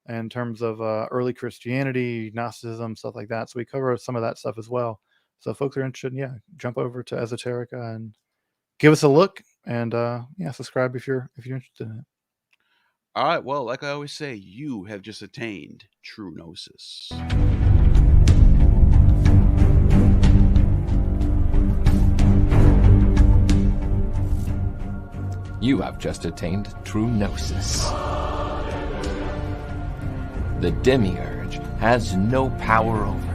in terms of early Christianity, Gnosticism, stuff like that. So we cover some of that stuff as well. So if folks are interested, jump over to Esoterica and give us a look, and subscribe if you're interested in it. All right. Well, like I always say, you have just attained true gnosis. You have just attained true gnosis. The demiurge has no power over